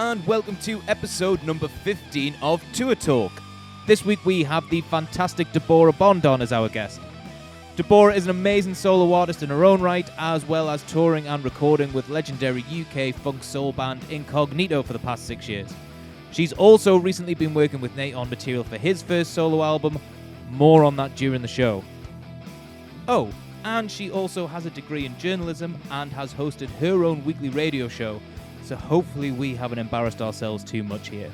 and welcome to episode number 15 of Tour Talk. This week we have the fantastic Deborah Bond on as our guest. Deborah is an amazing solo artist in her own right, as well as touring and recording with legendary UK funk soul band Incognito for the past 6 years. She's also recently been working with Nate on material for his first solo album. More on that during the show. Oh, and she also has a degree in journalism and has hosted her own weekly radio show, so hopefully we haven't embarrassed ourselves too much here.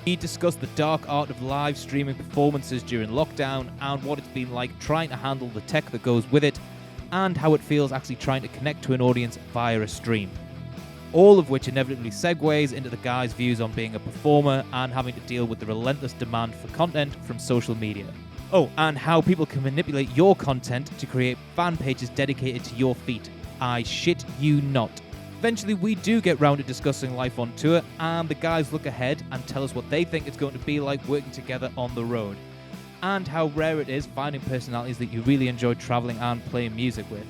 We discussed the dark art of live streaming performances during lockdown and what it's been like trying to handle the tech that goes with it, and how it feels actually trying to connect to an audience via a stream. All of which inevitably segues into the guy's views on being a performer and having to deal with the relentless demand for content from social media. Oh, and how people can manipulate your content to create fan pages dedicated to your feat. I shit you not. Eventually we do get round to discussing life on tour, and the guys look ahead and tell us what they think it's going to be like working together on the road, and how rare it is finding personalities that you really enjoy travelling and playing music with.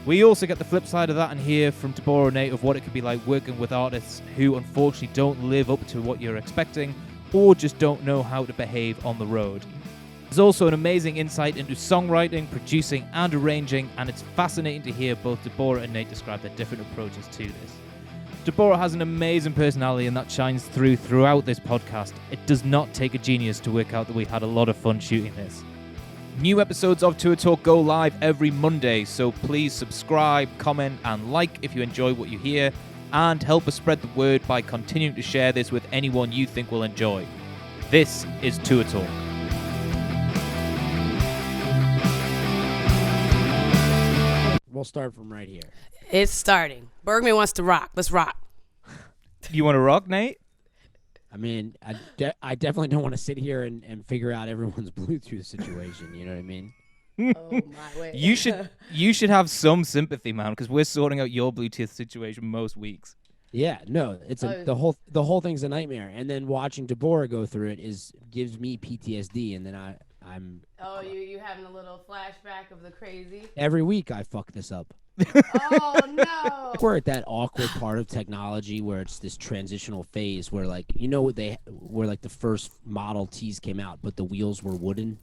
We also get the flip side of that and hear from Deborah and Nate of what it could be like working with artists who unfortunately don't live up to what you're expecting, or just don't know how to behave on the road. There's also an amazing insight into songwriting, producing and arranging, and it's fascinating to hear both Deborah and Nate describe their different approaches to this. Deborah has an amazing personality and that shines throughout this podcast. It does not take a genius to work out that we had a lot of fun shooting this. New episodes of Tour Talk go live every Monday, so please subscribe, comment and like if you enjoy what you hear, and help us spread the word by continuing to share this with anyone you think will enjoy. This is Tour Talk. We'll start from right here. It's starting. Bergman wants to rock. Let's rock. You want to rock, Nate? I mean, I definitely don't want to sit here and figure out everyone's Bluetooth situation. You know what I mean? Oh my way. You should have some sympathy, man, because we're sorting out your Bluetooth situation most weeks. Yeah, no, it's the whole thing's a nightmare. And then watching Deborah go through it gives me PTSD, and then I'm. Oh, you having a little flashback of the crazy? Every week I fuck this up. Oh no! We're at that awkward part of technology where it's this transitional phase where, like, you know, where like the first Model Ts came out, but the wheels were wooden.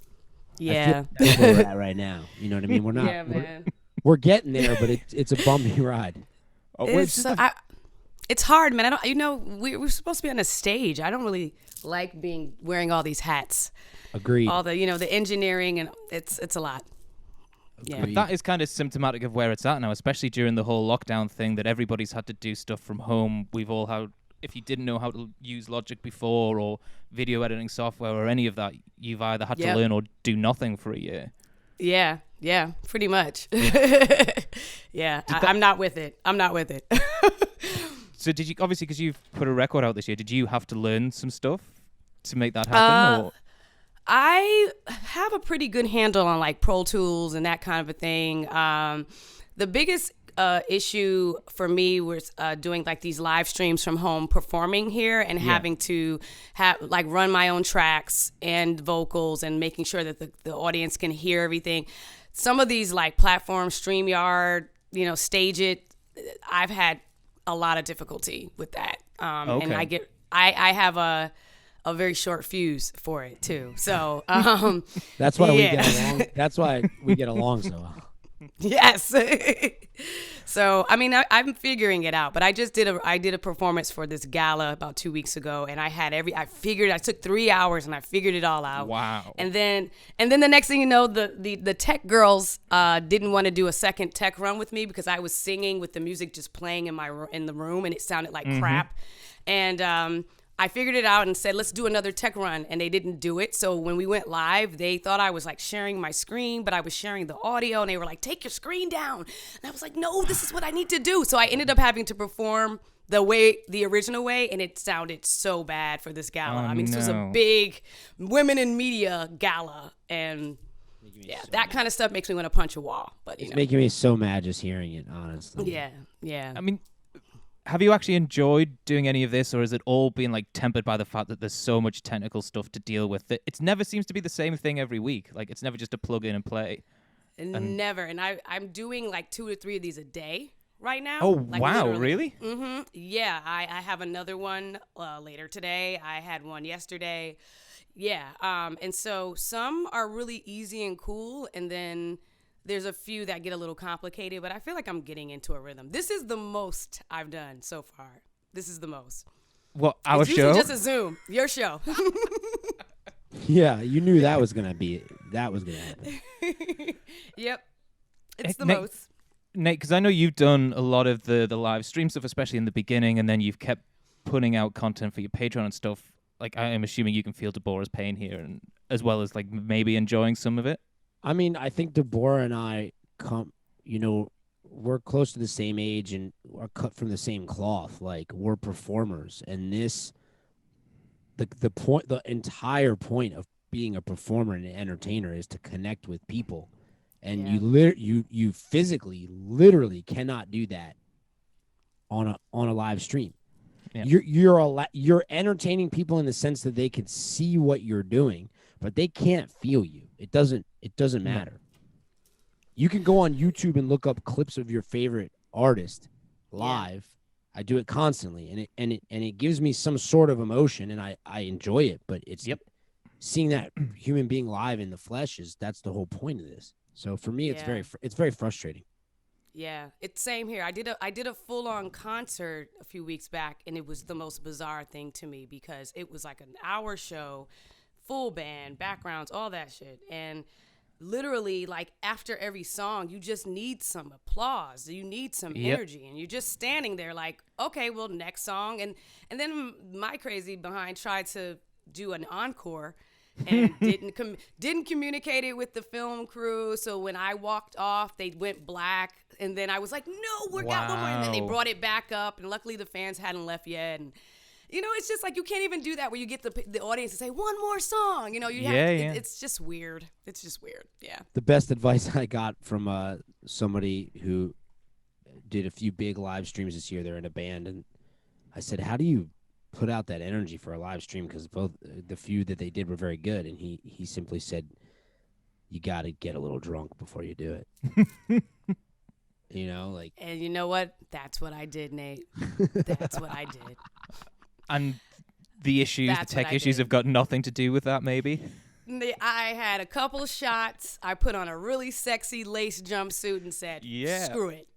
Yeah. I feel that's where we're at right now. You know what I mean? We're not. Yeah, man. We're getting there, but it's a bumpy ride. Oh, It's hard, man. We're supposed to be on a stage. I don't really like wearing all these hats. Agreed. All the engineering, and it's a lot. Yeah. But that is kind of symptomatic of where it's at now, especially during the whole lockdown thing that everybody's had to do stuff from home. We've all had, if you didn't know how to use Logic before or video editing software or any of that, you've either had to learn or do nothing for a year. Yeah, pretty much. Yeah, I'm not with it. So did you, obviously because you've put a record out this year, did you have to learn some stuff to make that happen? Or? I have a pretty good handle on like Pro Tools and that kind of a thing. The biggest issue for me was doing like these live streams from home, performing here and having to run my own tracks and vocals and making sure that the audience can hear everything. Some of these like platforms, StreamYard, Stage It, I've had a lot of difficulty with that. And I have a very short fuse for it too. So that's why we get along. That's why we get along so well. Yes. So I mean, I'm figuring it out. But I just did a performance for this gala about 2 weeks ago, and I took 3 hours and I figured it all out. Wow. And then the next thing you know, the tech girls didn't want to do a second tech run with me because I was singing with the music just playing in the room, and it sounded like crap. And I figured it out and said, let's do another tech run, and they didn't do it. So when we went live, they thought I was like sharing my screen, but I was sharing the audio, and they were like, take your screen down. And I was like, no, this is what I need to do. So I ended up having to perform the original way, and it sounded so bad for this gala. This was a big women in media gala, and that kind of stuff makes me want to punch a wall. But it's making me so mad just hearing it, honestly. Yeah. I mean, have you actually enjoyed doing any of this, or has it all been like tempered by the fact that there's so much technical stuff to deal with? It never seems to be the same thing every week. Like, it's never just a plug in and play. Never. And I'm doing like 2 to 3 of these a day right now. Oh, Like, wow, literally. really? Yeah, I have another one later today. I had one yesterday. Yeah. And so some are really easy and cool, and then there's a few that get a little complicated, but I feel like I'm getting into a rhythm. This is the most I've done so far. This is the most. What, our It's show? usually just a Zoom. Your show. Yeah, you knew that was gonna happen. Yep. It's the Nate, most. Nate, because I know you've done a lot of the live stream stuff, especially in the beginning, and then you've kept putting out content for your Patreon and stuff. Like, I am assuming you can feel Deborah's pain here, and as well as like maybe enjoying some of it. I mean, I think Deborah and I we're close to the same age and are cut from the same cloth. Like, we're performers, and the entire point of being a performer and an entertainer is to connect with people, and Yeah. you physically, literally cannot do that on a live stream. Yeah. You're entertaining people in the sense that they can see what you're doing, but they can't feel you. It doesn't matter. You can go on YouTube and look up clips of your favorite artist live. I do it constantly, and it gives me some sort of emotion, and I enjoy it. But it's seeing that human being live in the flesh that's the whole point of this. So for me, it's very frustrating. Yeah, it's same here. I did a full on concert a few weeks back, and it was the most bizarre thing to me because it was like an hour show, full band, backgrounds, all that shit, and literally, like, after every song, you just need some applause, you need some energy, and you're just standing there like, okay, well, next song, and then my crazy behind tried to do an encore. And didn't communicate it with the film crew. So when I walked off, they went black, and then I was like, "No, we got one more." And then they brought it back up, and luckily the fans hadn't left yet. And it's just like you can't even do that where you get the audience to say one more song. It's just weird. It's just weird. Yeah. The best advice I got from somebody who did a few big live streams this year. They're in a band, and I said, "How do you put out that energy for a live stream?" Because both the few that they did were very good, and he simply said, "You got to get a little drunk before you do it." And you know what? That's what I did, Nate. That's what I did. And the tech issues have got nothing to do with that, maybe? I had a couple shots. I put on a really sexy lace jumpsuit and said, screw it.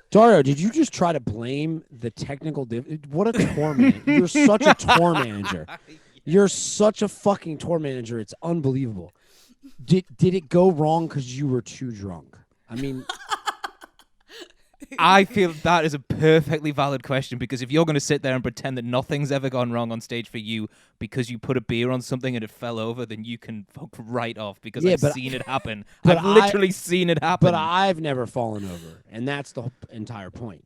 Dario, did you just try to blame the technical what a tour manager. You're such a tour manager. You're such a fucking tour manager. It's unbelievable. Did it go wrong because you were too drunk? I mean, I feel that is a perfectly valid question, because if you're going to sit there and pretend that nothing's ever gone wrong on stage for you because you put a beer on something and it fell over, then you can fuck right off, because I've seen it happen. I've literally seen it happen. But I've never fallen over, and that's the entire point.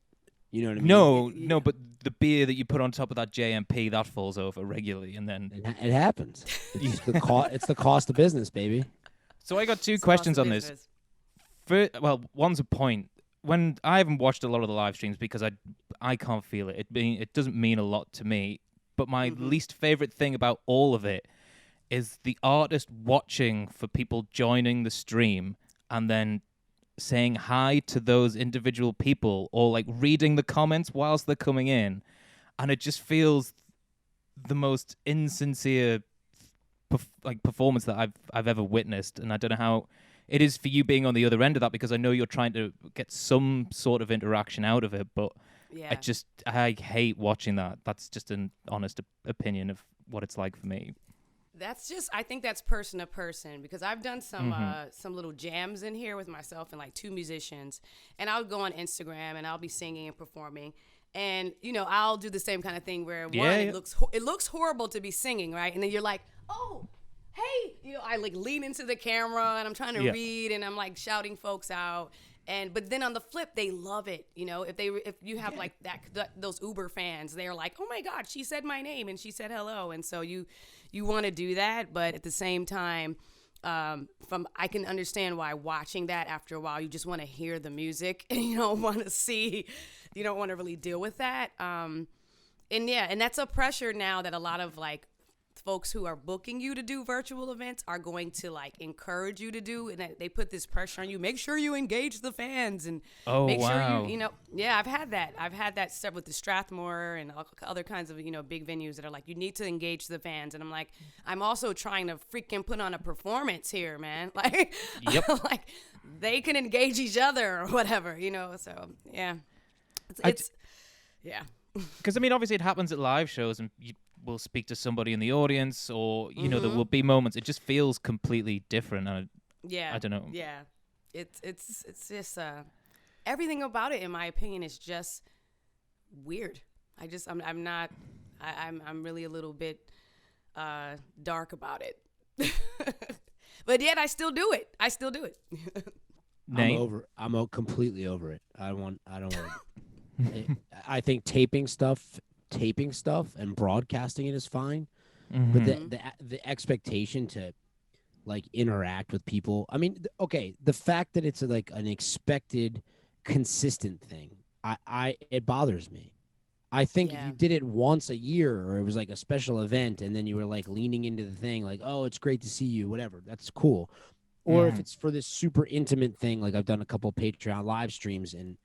You know what I mean? No, but the beer that you put on top of that JMP, that falls over regularly, and then it happens. It's the cost of business, baby. So I got two questions on this. One's a point. When I haven't watched a lot of the live streams because I can't feel it. It doesn't mean a lot to me. But my least favorite thing about all of it is the artist watching for people joining the stream and then saying hi to those individual people, or like reading the comments whilst they're coming in, and it just feels the most insincere performance that I've ever witnessed. And I don't know how it is for you being on the other end of that, because I know you're trying to get some sort of interaction out of it, but I hate watching that. That's just an honest opinion of what it's like for me. I think that's person to person, because I've done some little jams in here with myself and like two musicians, and I'll go on Instagram and I'll be singing and performing, and I'll do the same kind of thing where it looks horrible to be singing, right? And then you're like, oh, hey, I like lean into the camera and I'm trying to read and I'm like shouting folks out. But then on the flip, they love it. If you have like those Uber fans, they're like, oh my God, she said my name and she said hello. And so you want to do that. But at the same time, I can understand why watching that after a while, you just want to hear the music and you don't want to really deal with that. And that's a pressure now that a lot of like folks who are booking you to do virtual events are going to like encourage you to do, and they put this pressure on you. Make sure you engage the fans and Oh, make wow. sure you know. Yeah, I've had that stuff with the Strathmore and other kinds of big venues that are like, you need to engage the fans, and I'm like, I'm also trying to freaking put on a performance here, man. Like, Yep. like they can engage each other or whatever, So yeah, it's yeah. Because, I mean, obviously it happens at live shows and you will speak to somebody in the audience or, there Mm-hmm. will be moments. It just feels completely different. And Yeah. I don't know. Yeah. It's just everything about it, in my opinion, is just weird. I'm really a little bit dark about it. But yet I still do it. Nate? I'm completely over it. I don't want I think taping stuff and broadcasting it is fine. Mm-hmm. But the expectation to like interact with people. I mean, okay, the fact that it's like an expected, consistent thing, it bothers me. I think if Yeah. you did it once a year, or it was like a special event, and then you were like leaning into the thing, like, oh, it's great to see you, whatever, that's cool. Or if it's for this super intimate thing, like I've done a couple Patreon live streams, and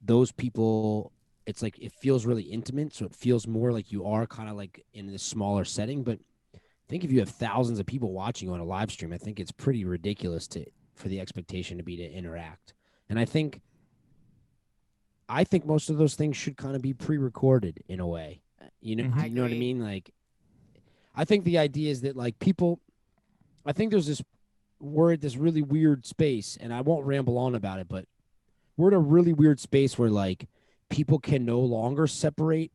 those people, it's like it feels really intimate, so it feels more like you are kind of like in this smaller setting. But I think if you have thousands of people watching you on a live stream, I think it's pretty ridiculous for the expectation to be to interact. And I think most of those things should kind of be pre-recorded in a way. You know, Mhm. I you know what I agree. mean? Like, I think the idea is that like people, I think we're at this really weird space, and I won't ramble on about it, but we're in a really weird space where like people can no longer separate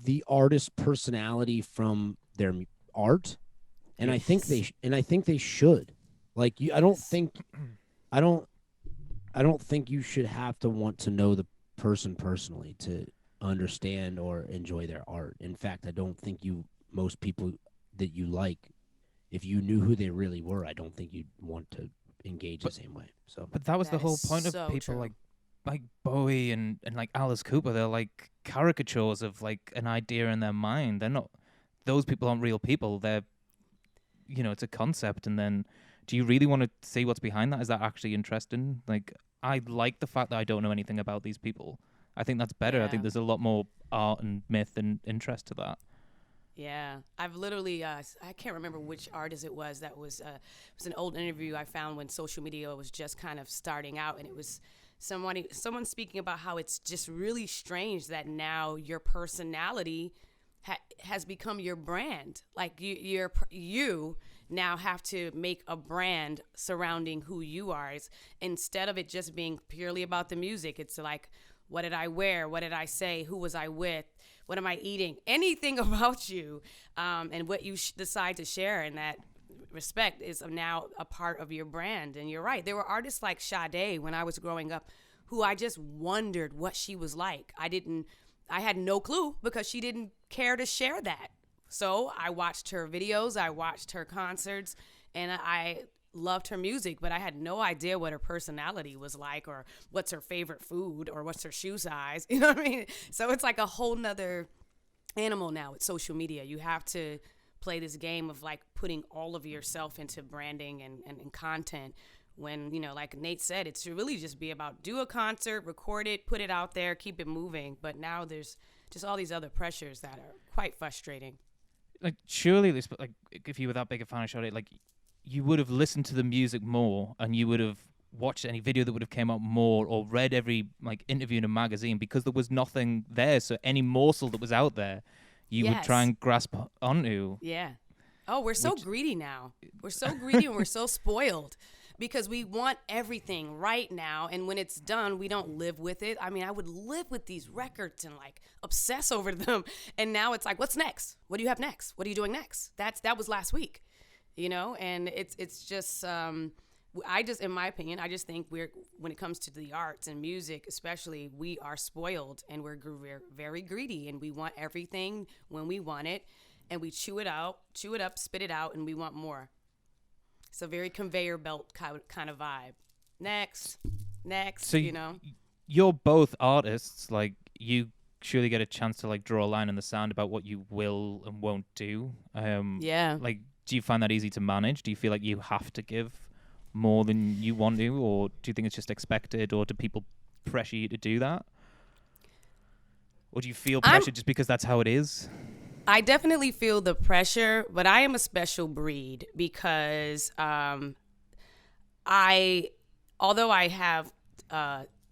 the artist's personality from their art, and I think they should. Like, I don't think you should have to want to know the person personally to understand or enjoy their art. In fact, I don't think most people that you like, if you knew who they really were, I don't think you'd want to engage the same way. So, But that was the That whole is point of so people true. like Bowie and like Alice Cooper. They're like caricatures of like an idea in their mind. They're not. Those people aren't real people. They're, it's a concept. And then, do you really want to see what's behind that? Is that actually interesting? Like, I like the fact that I don't know anything about these people. I think that's better. I think Yeah. there's a lot more art and myth and interest to that. Yeah, I've literally, I can't remember which artist it was. It was an old interview I found when social media was just kind of starting out, and it was someone speaking about how it's just really strange that now your personality has become your brand. Like you now have to make a brand surrounding who you are. Instead of it just being purely about the music, it's like, what did I wear? What did I say? Who was I with? What am I eating? Anything about you, and what you decide to share in that respect is now a part of your brand. And you're right. There were artists like Sade when I was growing up who I just wondered what she was like. I had no clue because she didn't care to share that. So I watched her videos, I watched her concerts, and I loved her music, but I had no idea what her personality was like, or what's her favorite food, or what's her shoe size. You know what I mean? So it's like a whole nother animal now with social media. You have to play this game of like putting all of yourself into branding and content, when, like Nate said, it should really just be about do a concert, record it, put it out there, keep it moving. But now there's just all these other pressures that are quite frustrating. Like, surely this, like, if you were that big a fan of Sade, like, you would have listened to the music more, and you would have watched any video that would have came out more, or read every like interview in a magazine, because there was nothing there. So any morsel that was out there, you would try Yes. and grasp onto. Yeah. Oh, we're so greedy now. We're so greedy and we're so spoiled because we want everything right now. And when it's done, we don't live with it. I mean, I would live with these records and like obsess over them. And now it's like, what's next? What do you have next? What are you doing next? That was last week, and it's just, in my opinion, I just think when it comes to the arts and music, especially, we are spoiled and we're very greedy, and we want everything when we want it, and we chew it up, spit it out, and we want more. It's a very conveyor belt kind of vibe. Next, So you know. you're both artists. Like, you surely get a chance to like draw a line in the sand about what you will and won't do. Yeah. Like, do you find that easy to manage? Do you feel like you have to give more than you want to, or do you think it's just expected, or do people pressure you to do that? Or do you feel pressure just because that's how it is? I definitely feel the pressure, but I am a special breed because although I have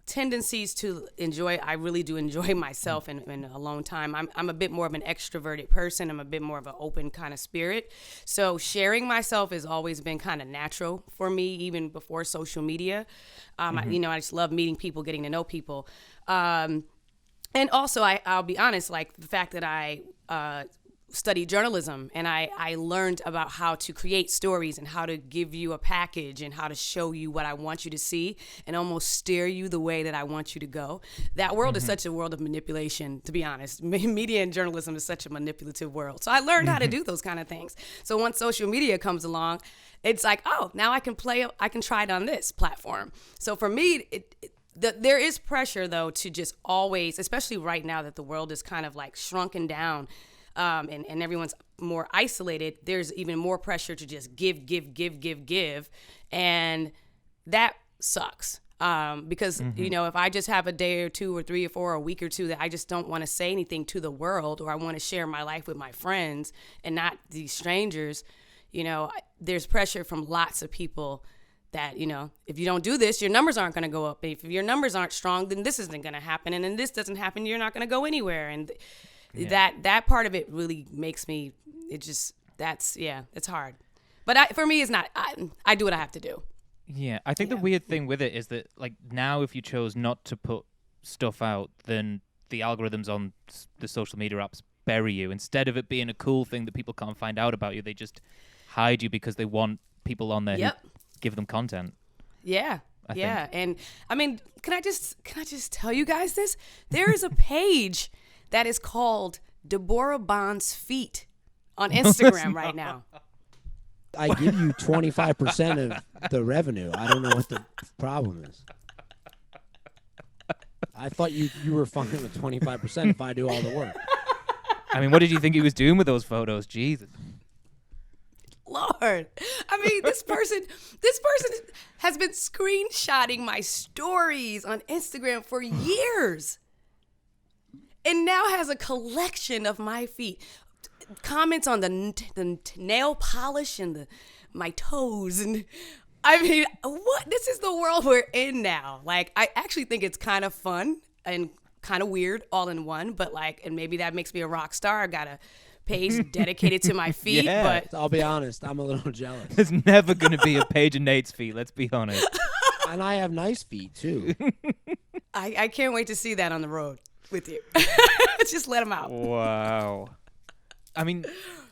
tendencies to enjoy, I really do enjoy myself in alone time. I'm a bit more of an extroverted person. I'm a bit more of an open kind of spirit. So sharing myself has always been kind of natural for me, even before social media. I just love meeting people, getting to know people. And also, I'll be honest, like the fact that I studied journalism and I learned about how to create stories and how to give you a package and how to show you what I want you to see and almost steer you the way that I want you to go. That world is such a world of manipulation, to be honest. Media and journalism is such a manipulative world. So I learned how to do those kind of things. So once social media comes along, it's like, oh, now I can try it on this platform. So for me, there is pressure, though, to just always, especially right now that the world is kind of like shrunken down and everyone's more isolated, there's even more pressure to just give. And that sucks. Because, if I just have a day or two or 3 or 4 or a week or two that I just don't want to say anything to the world, or I want to share my life with my friends and not these strangers, there's pressure from lots of people that, if you don't do this, your numbers aren't going to go up. If your numbers aren't strong, then this isn't going to happen. And then this doesn't happen, you're not going to go anywhere. And that part of it really makes me, it's hard. But for me, it's not. I do what I have to do. Yeah, I think the weird thing with it is that, like, now if you chose not to put stuff out, then the algorithms on the social media apps bury you. Instead of it being a cool thing that people can't find out about you, they just hide you because they want people on there who give them content. Yeah. I think. And I mean, can I just tell you guys this? There is a page that is called Deborah Bond's Feet on Instagram right now. I give you 25% of the revenue. I don't know what the problem is. I thought you were fine with 25% if I do all the work. I mean, what did you think he was doing with those photos? Jesus. Lord. I mean, this person has been screenshotting my stories on Instagram for years. And now has a collection of my feet. Comments on the nail polish and my toes. And I mean, what? This is the world we're in now. Like, I actually think it's kind of fun and kind of weird all in one. But and maybe that makes me a rock star. I got a page dedicated to my feet. Yeah. But I'll be honest, I'm a little jealous. There's never going to be a page of Nate's feet, let's be honest. And I have nice feet, too. I can't wait to see that on the road with you. Just let them out. Wow. I mean,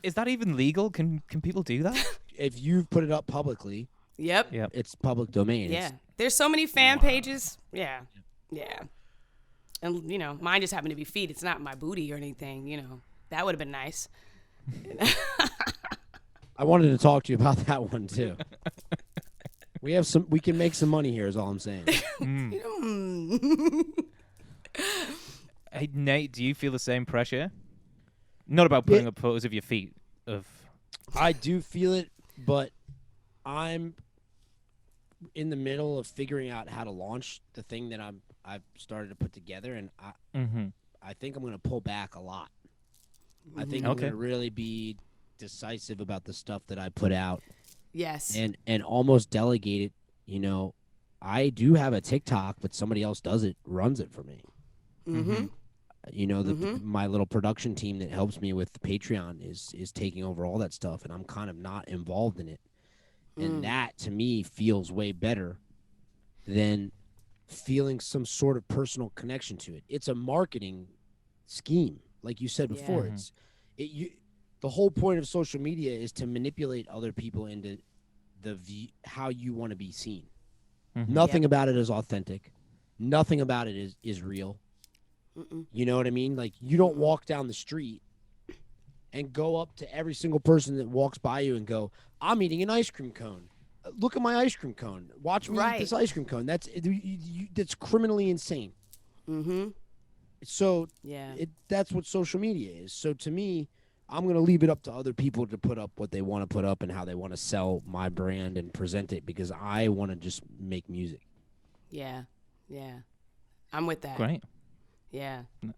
is that even legal? Can people do that? If you've put it up publicly, Yep. it's public domain. Yeah. There's so many fan pages. Yeah. And, mine just happened to be feet. It's not my booty or anything, That would have been nice. I wanted to talk to you about that one, too. We can make some money here is all I'm saying. Hey, Nate, do you feel the same pressure? Not about putting up photos of your feet. I do feel it, but I'm in the middle of figuring out how to launch the thing that I've started to put together, and I think I'm going to pull back a lot. I think I'm going to really be decisive about the stuff that I put out. Yes. And almost delegate it. I do have a TikTok, but somebody else runs it for me. Mm-hmm. My little production team that helps me with the Patreon is taking over all that stuff, and I'm kind of not involved in it. And that, to me, feels way better than feeling some sort of personal connection to it. It's a marketing scheme, like you said before. The whole point of social media is to manipulate other people into how you want to be seen. Nothing about it is authentic. Nothing about it is real. You know what I mean? Like, you don't walk down the street and go up to every single person that walks by you and go, I'm eating an ice cream cone. Look at my ice cream cone. Watch me eat this ice cream cone. That's criminally insane. So Yeah. that's what social media is. So to me, I'm going to leave it up to other people to put up what they want to put up and how they want to sell my brand and present it, because I want to just make music. Yeah. Yeah. I'm with that. Great. Yeah. That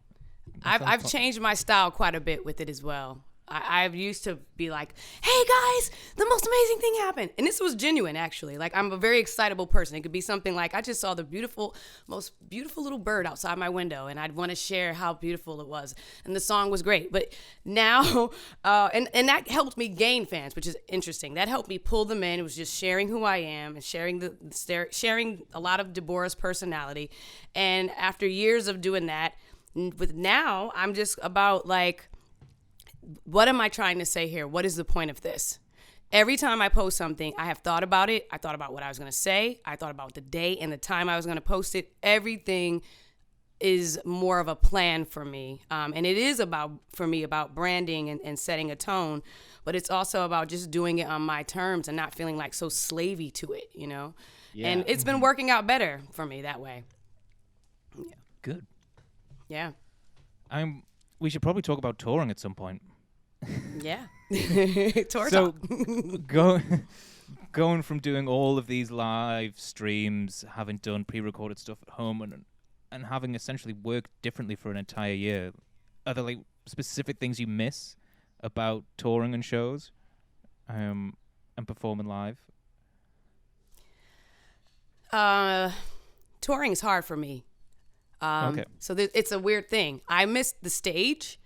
I've sounds changed my style quite a bit with it as well. I've used to be like, hey guys, the most amazing thing happened. And this was genuine, actually. Like, I'm a very excitable person. It could be something like, I just saw the most beautiful little bird outside my window, and I'd want to share how beautiful it was. And the song was great. But now, and that helped me gain fans, which is interesting. That helped me pull them in. It was just sharing who I am and sharing a lot of Deborah's personality. And after years of doing that, with now, I'm just about like, what am I trying to say here? What is the point of this? Every time I post something, I have thought about it. I thought about what I was going to say. I thought about the day and the time I was going to post it. Everything is more of a plan for me. And it is for me, about branding and setting a tone. But it's also about just doing it on my terms and not feeling like so slavey to it, you know? Yeah. And it's been working out better for me that way. Yeah. good. Yeah. We should probably talk about touring at some point. Yeah. Tour So talk. going from doing all of these live streams, having done pre-recorded stuff at home, and having essentially worked differently for an entire year, are there like specific things you miss about touring and shows, and performing live? Touring is hard for me. Okay. So it's a weird thing. I miss the stage,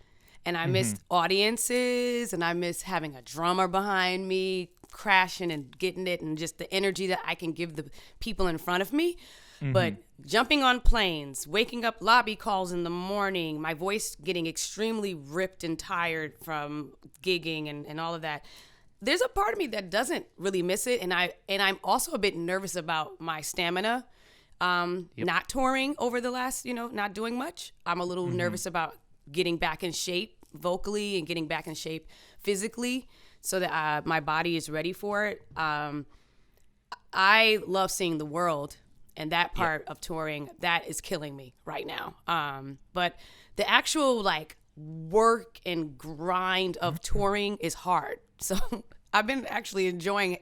and I miss audiences, and I miss having a drummer behind me crashing and getting it, and just the energy that I can give the people in front of me. But jumping on planes, waking up lobby calls in the morning, my voice getting extremely ripped and tired from gigging and all of that. There's a part of me that doesn't really miss it, and I'm also a bit nervous about my stamina. Not touring over the last, not doing much. I'm a little nervous about getting back in shape vocally and getting back in shape physically so that my body is ready for it. I love seeing the world, and that part of touring, that is killing me right now. But the actual like work and grind of touring is hard. So I've been actually enjoying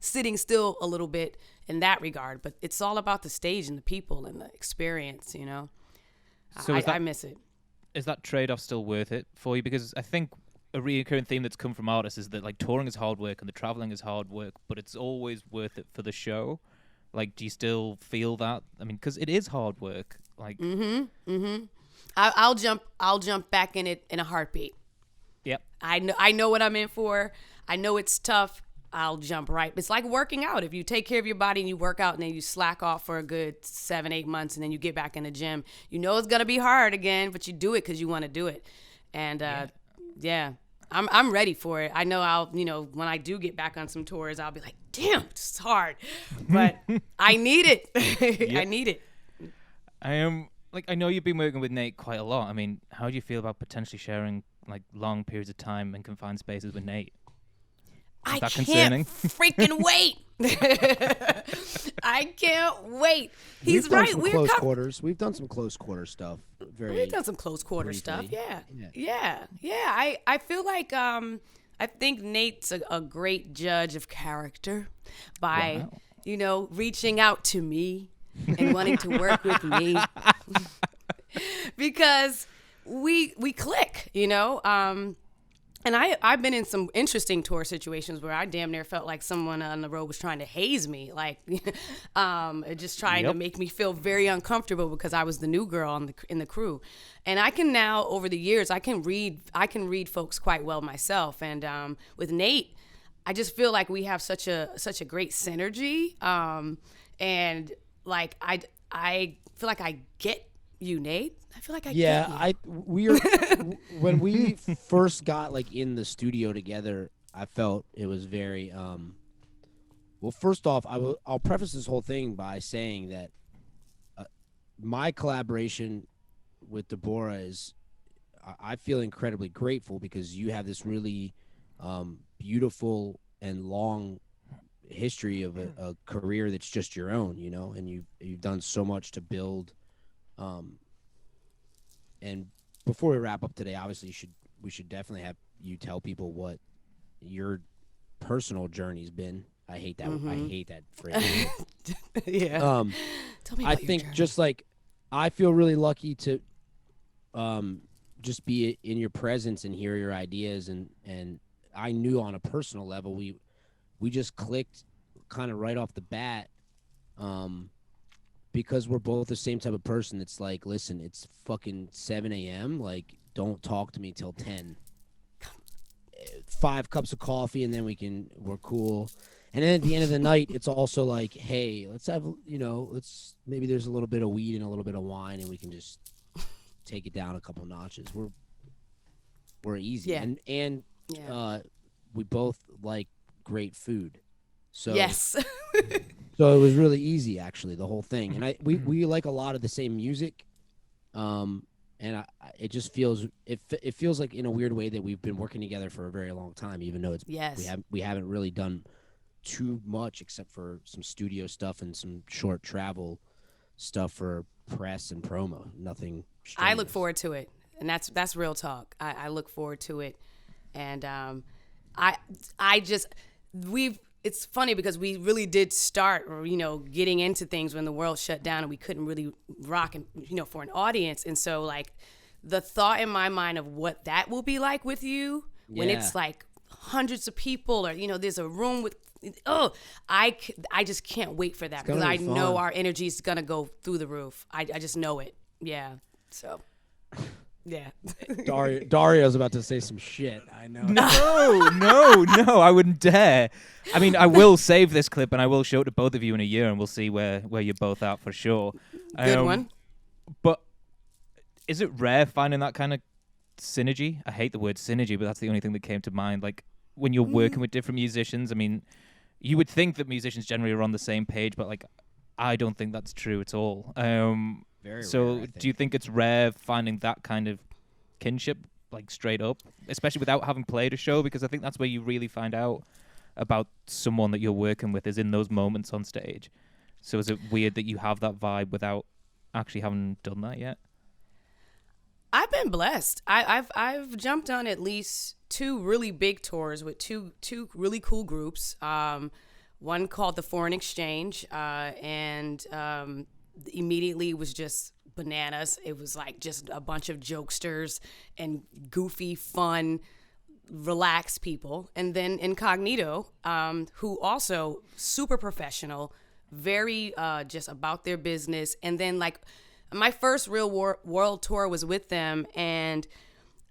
sitting still a little bit in that regard, but it's all about the stage and the people and the experience, So I miss it. Is that trade-off still worth it for you? Because I think a recurring theme that's come from artists is that like touring is hard work and the traveling is hard work, but it's always worth it for the show. Like, do you still feel that? I mean, because it is hard work. Like, I'll jump back in it in a heartbeat. Yep. I know what I'm in for. I know it's tough. I'll jump right. It's like working out. If you take care of your body and you work out and then you slack off for a good 7-8 months and then you get back in the gym, you know it's gonna be hard again, but you do it because you want to do it. And I'm ready for it. I know I'll when I do get back on some tours, I'll be like, damn, this is hard, but I need it. I need it. I know you've been working with Nate quite a lot. I mean, how do you feel about potentially sharing like long periods of time in confined spaces with Nate? I that can't concerning? freaking wait. I can't wait. He's We've done right. some We're close quarters. We've done some close quarter stuff. We've done some close quarter briefly. stuff. Yeah. Yeah. I feel like I think Nate's a great judge of character by reaching out to me and wanting to work with me because we click, And I've been in some interesting tour situations where I damn near felt like someone on the road was trying to haze me, like just trying to make me feel very uncomfortable because I was the new girl in the crew. And I can now, over the years, I can read folks quite well myself. And with Nate, I just feel like we have such a great synergy. And like I feel like I get you, Nate. I feel like I get you. When we first got like in the studio together, I felt it was very well, first off, I'll preface this whole thing by saying that my collaboration with Deborah is I feel incredibly grateful because you have this really beautiful and long history of a career that's just your own, and you've done so much to build and before we wrap up today, obviously we should definitely have you tell people what your personal journey's been. I hate that. I hate that phrase. Yeah. Tell me about I your think journey. just like I feel really lucky to just be in your presence and hear your ideas, and I knew on a personal level we just clicked kind of right off the bat, because we're both the same type of person. It's like, listen, it's fucking 7 a.m. Like, don't talk to me till 10. 5 cups of coffee, and then we're cool. And then at the end of the night, it's also like, hey, let's have, maybe there's a little bit of weed and a little bit of wine, and we can just take it down a couple notches. We're easy. Yeah. And we both like great food. So Yes. so it was really easy, actually, the whole thing. And we like a lot of the same music. And it just feels it feels like in a weird way that we've been working together for a very long time, even though we haven't really done too much except for some studio stuff and some short travel stuff for press and promo. Nothing strenuous. I look forward to it, and that's real talk. I look forward to it, and it's funny because we really did start, getting into things when the world shut down and we couldn't really rock and, for an audience. And so like the thought in my mind of what that will be like with you when it's like hundreds of people or, there's a room with, I just can't wait for that because I know our energy is going to go through the roof. I just know it. Yeah. So, yeah. Dario's about to say some shit. I know. No, I wouldn't dare. I mean, I will save this clip and I will show it to both of you in a year, and we'll see where you're both at for sure. Good one. But is it rare finding that kind of synergy? I hate the word synergy, but that's the only thing that came to mind. Like when you're working with different musicians, I mean, you would think that musicians generally are on the same page, but like I don't think that's true at all. Very so rare, do you think it's rare finding that kind of kinship, like straight up, especially without having played a show? Because I think that's where you really find out about someone that you're working with is in those moments on stage. So is it weird that you have that vibe without actually having done that yet? I've been blessed. I've jumped on at least 2 really big tours with two really cool groups. One called the Foreign Exchange, and immediately was just bananas. It was like just a bunch of jokesters and goofy, fun, relaxed people. And then Incognito, who also super professional, very just about their business. And then like my first real world tour was with them, and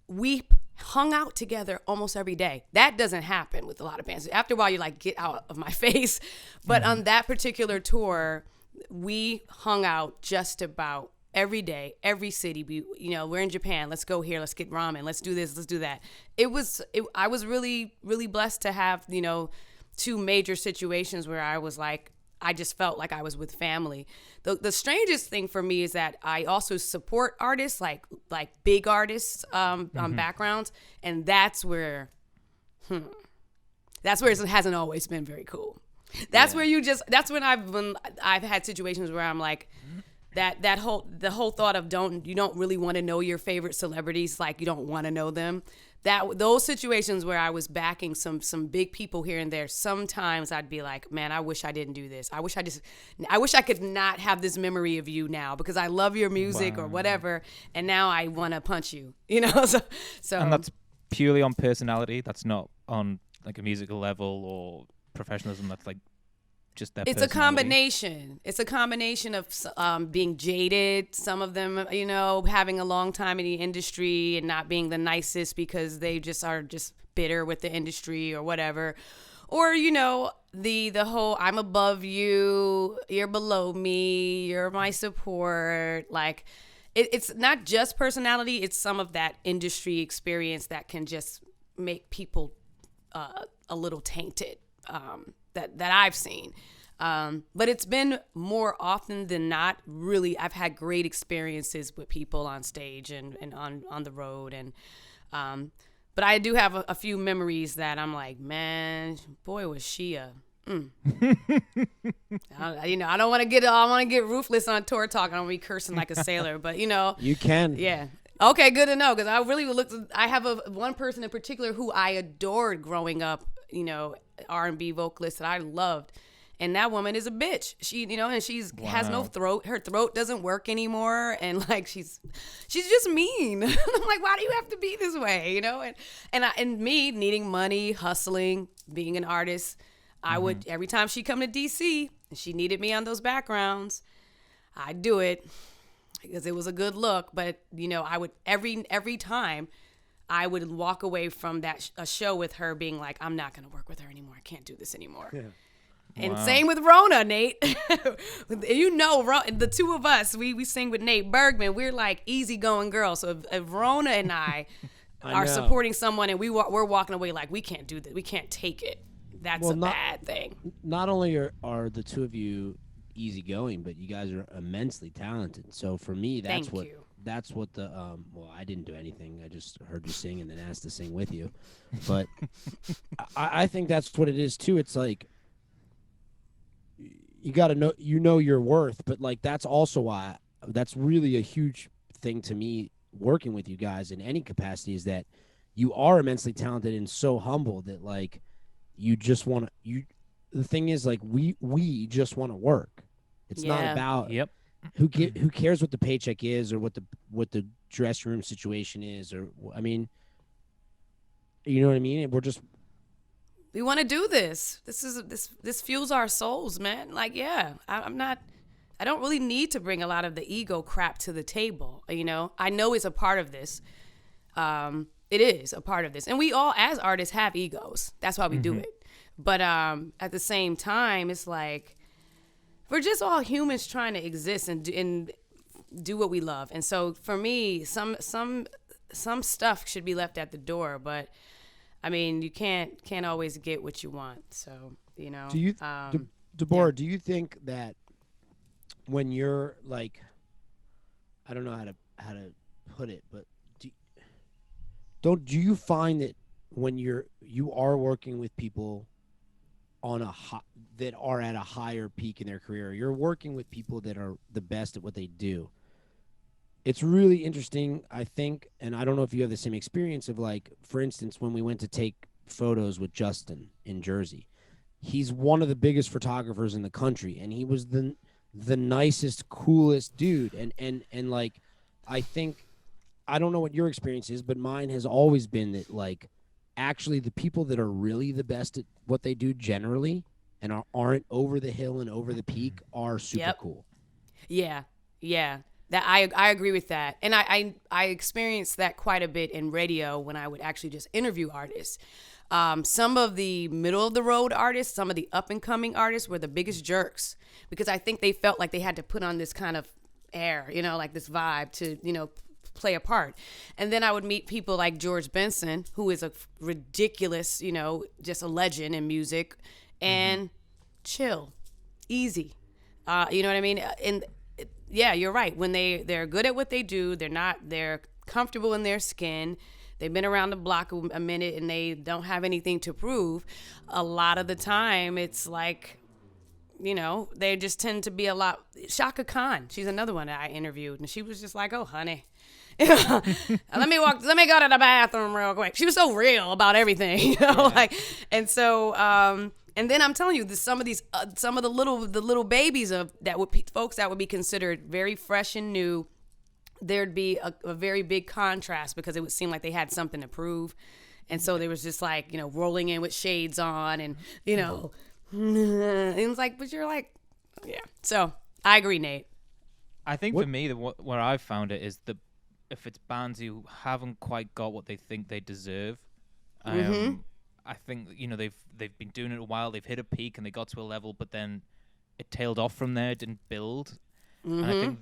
we hung out together almost every day. That doesn't happen with a lot of bands. After a while, you're like, get out of my face. But on that particular tour, we hung out just about every day, every city. We're in Japan. Let's go here. Let's get ramen. Let's do this. Let's do that. I was really, really blessed to have, 2 major situations where I was like, I just felt like I was with family. The strangest thing for me is that I also support artists, like big artists, backgrounds, and that's where it hasn't always been very cool. That's where that's when I've had situations where I'm like, the whole thought of you don't really want to know your favorite celebrities, like you don't want to know them. Those situations where I was backing some big people here and there, sometimes I'd be like, man, I wish I didn't do this. I wish I could not have this memory of you now because I love your music or whatever, and now I want to punch you. So and that's purely on personality. That's not on like a musical level or professionalism. That's like just their It's a combination of being jaded, some of them, having a long time in the industry and not being the nicest because they just are just bitter with the industry or whatever. Or, the whole I'm above you, you're below me, you're my support. Like, it's not just personality, it's some of that industry experience that can just make people a little tainted. That I've seen. But it's been more often than not, really, I've had great experiences with people on stage and on the road. And but I do have a few memories that I'm like, man, boy, was she a... I don't want to get ruthless on tour talk. I don't want to be cursing like a sailor, but you can. Yeah. Okay, good to know because I really looked. I have one person in particular who I adored growing up. R&B vocalist that I loved, and that woman is a bitch. She, and she's has no throat. Her throat doesn't work anymore, and like she's just mean. I'm like, why do you have to be this way? And me needing money, hustling, being an artist, I would every time she come to DC and she needed me on those backgrounds, I'd do it. Because it was a good look, but I would every time I would walk away from a show with her being like, I'm not gonna work with her anymore. I can't do this anymore. Yeah. And same with Rona, Nate. The two of us, we sing with Nate Bergman. We're like easygoing girls. So if Rona and I are supporting someone and we're walking away like we can't do this, we can't take it. That's bad thing. Not only are the two of you easygoing, but you guys are immensely talented. So for me, that's what the I didn't do anything. I just heard you sing and then asked to sing with you. But I think that's what it is too. It's like you got to know your worth, but like that's also why that's really a huge thing to me working with you guys in any capacity is that you are immensely talented and so humble that like you just want to the thing is like we just want to work. It's not about who cares what the paycheck is or what the dressing room situation is or I mean, you know what I mean? We want to do this. This fuels our souls, man. Like, I don't really need to bring a lot of the ego crap to the table. I know it's a part of this. It is a part of this. And we all, as artists, have egos. That's why we do it. But at the same time, it's like, we're just all humans trying to exist and do what we love. And so for me, some stuff should be left at the door, but I mean, you can't always get what you want. So, Do you Deborah, do you think that when you're like I don't know how to put it, but do you find that when you are working with people that are at a higher peak in their career, you're working with people that are the best at what they do. It's really interesting, I think, and I don't know if you have the same experience of like, for instance, when we went to take photos with Justin in Jersey, he's one of the biggest photographers in the country, and he was the nicest, coolest dude. And like, I think, I don't know what your experience is, but mine has always been that like, actually the people that are really the best at what they do generally and aren't over the hill and over the peak are super cool. Yeah. That I agree with that. And I experienced that quite a bit in radio when I would actually just interview artists. Some of the middle of the road artists, some of the up and coming artists were the biggest jerks because I think they felt like they had to put on this kind of air, like this vibe to, play a part. And then I would meet people like George Benson, who is a ridiculous, just a legend in music, and chill, easy. You know what I mean? And you're right. When they're good at what they do, they're comfortable in their skin. They've been around the block a minute and they don't have anything to prove. A lot of the time it's like, they just tend to be a lot. Shaka Khan, she's another one that I interviewed, and she was just like, "Oh, honey, let me go to the bathroom real quick." She was so real about everything, and so, and then I'm telling you, some of the little babies folks that would be considered very fresh and new, there'd be a very big contrast because it would seem like they had something to prove, and so they was just like, rolling in with shades on, and it was like, but you're like, yeah. So I agree, Nate. I think for me, where I've found it is if it's bands who haven't quite got what they think they deserve, I think they've been doing it a while. They've hit a peak and they got to a level, but then it tailed off from there. It didn't build. And I think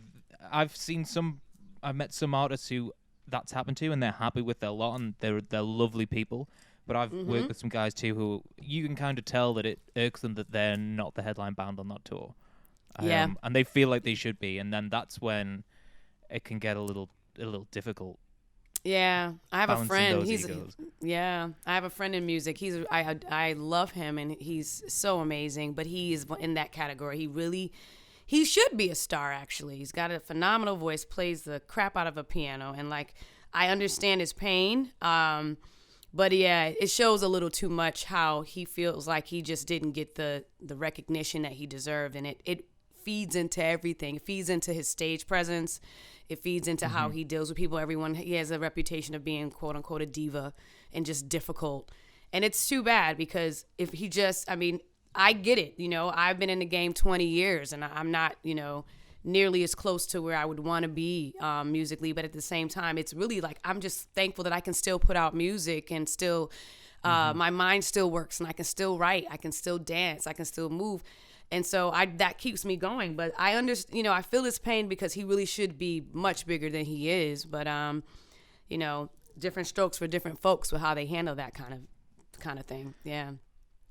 I've met some artists who that's happened to, and they're happy with their lot, and they're lovely people. But I've worked with some guys too who you can kind of tell that it irks them that they're not the headline band on that tour. And they feel like they should be, and then that's when it can get a little difficult. Yeah, I have a friend. I have a friend in music. I love him, and he's so amazing. But he is in that category. he should be a star, actually. He's got a phenomenal voice, plays the crap out of a piano, and like I understand his pain. But yeah, it shows a little too much how he feels like he just didn't get the recognition that he deserved, and it feeds into everything. It feeds into his stage presence. It feeds into how he deals with people. He has a reputation of being quote unquote a diva and just difficult. And it's too bad because if he just, I mean, I get it. You know, I've been in the game 20 years and I'm not, you know, nearly as close to where I would want to be musically. But at the same time, it's really like, I'm just thankful that I can still put out music and still, my mind still works and I can still write. I can still dance. I can still move. And so that keeps me going. But I understand, you know, I feel his pain because he really should be much bigger than he is. But, you know, different strokes for different folks with how they handle that kind of thing. Yeah.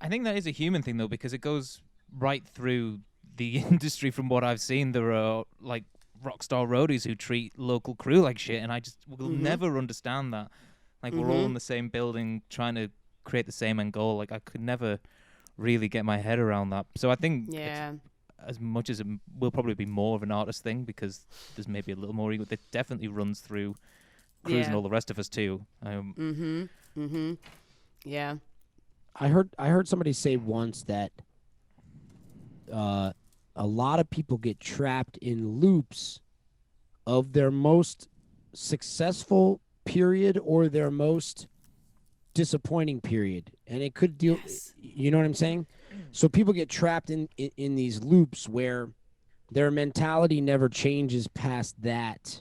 I think that is a human thing, though, because it goes right through the industry from what I've seen. There are, like, rock star roadies who treat local crew like shit, and I just will never understand that. Like, we're all in the same building trying to create the same end goal. Like, I could never really get my head around that. So I think it's, as much as it will probably be more of an artist thing because there's maybe a little more ego, it definitely runs through crews and all the rest of us too. Yeah. I heard somebody say once that a lot of people get trapped in loops of their most successful period or their most disappointing period, and it could deal. You know what I'm saying? So people get trapped in these loops where their mentality never changes past that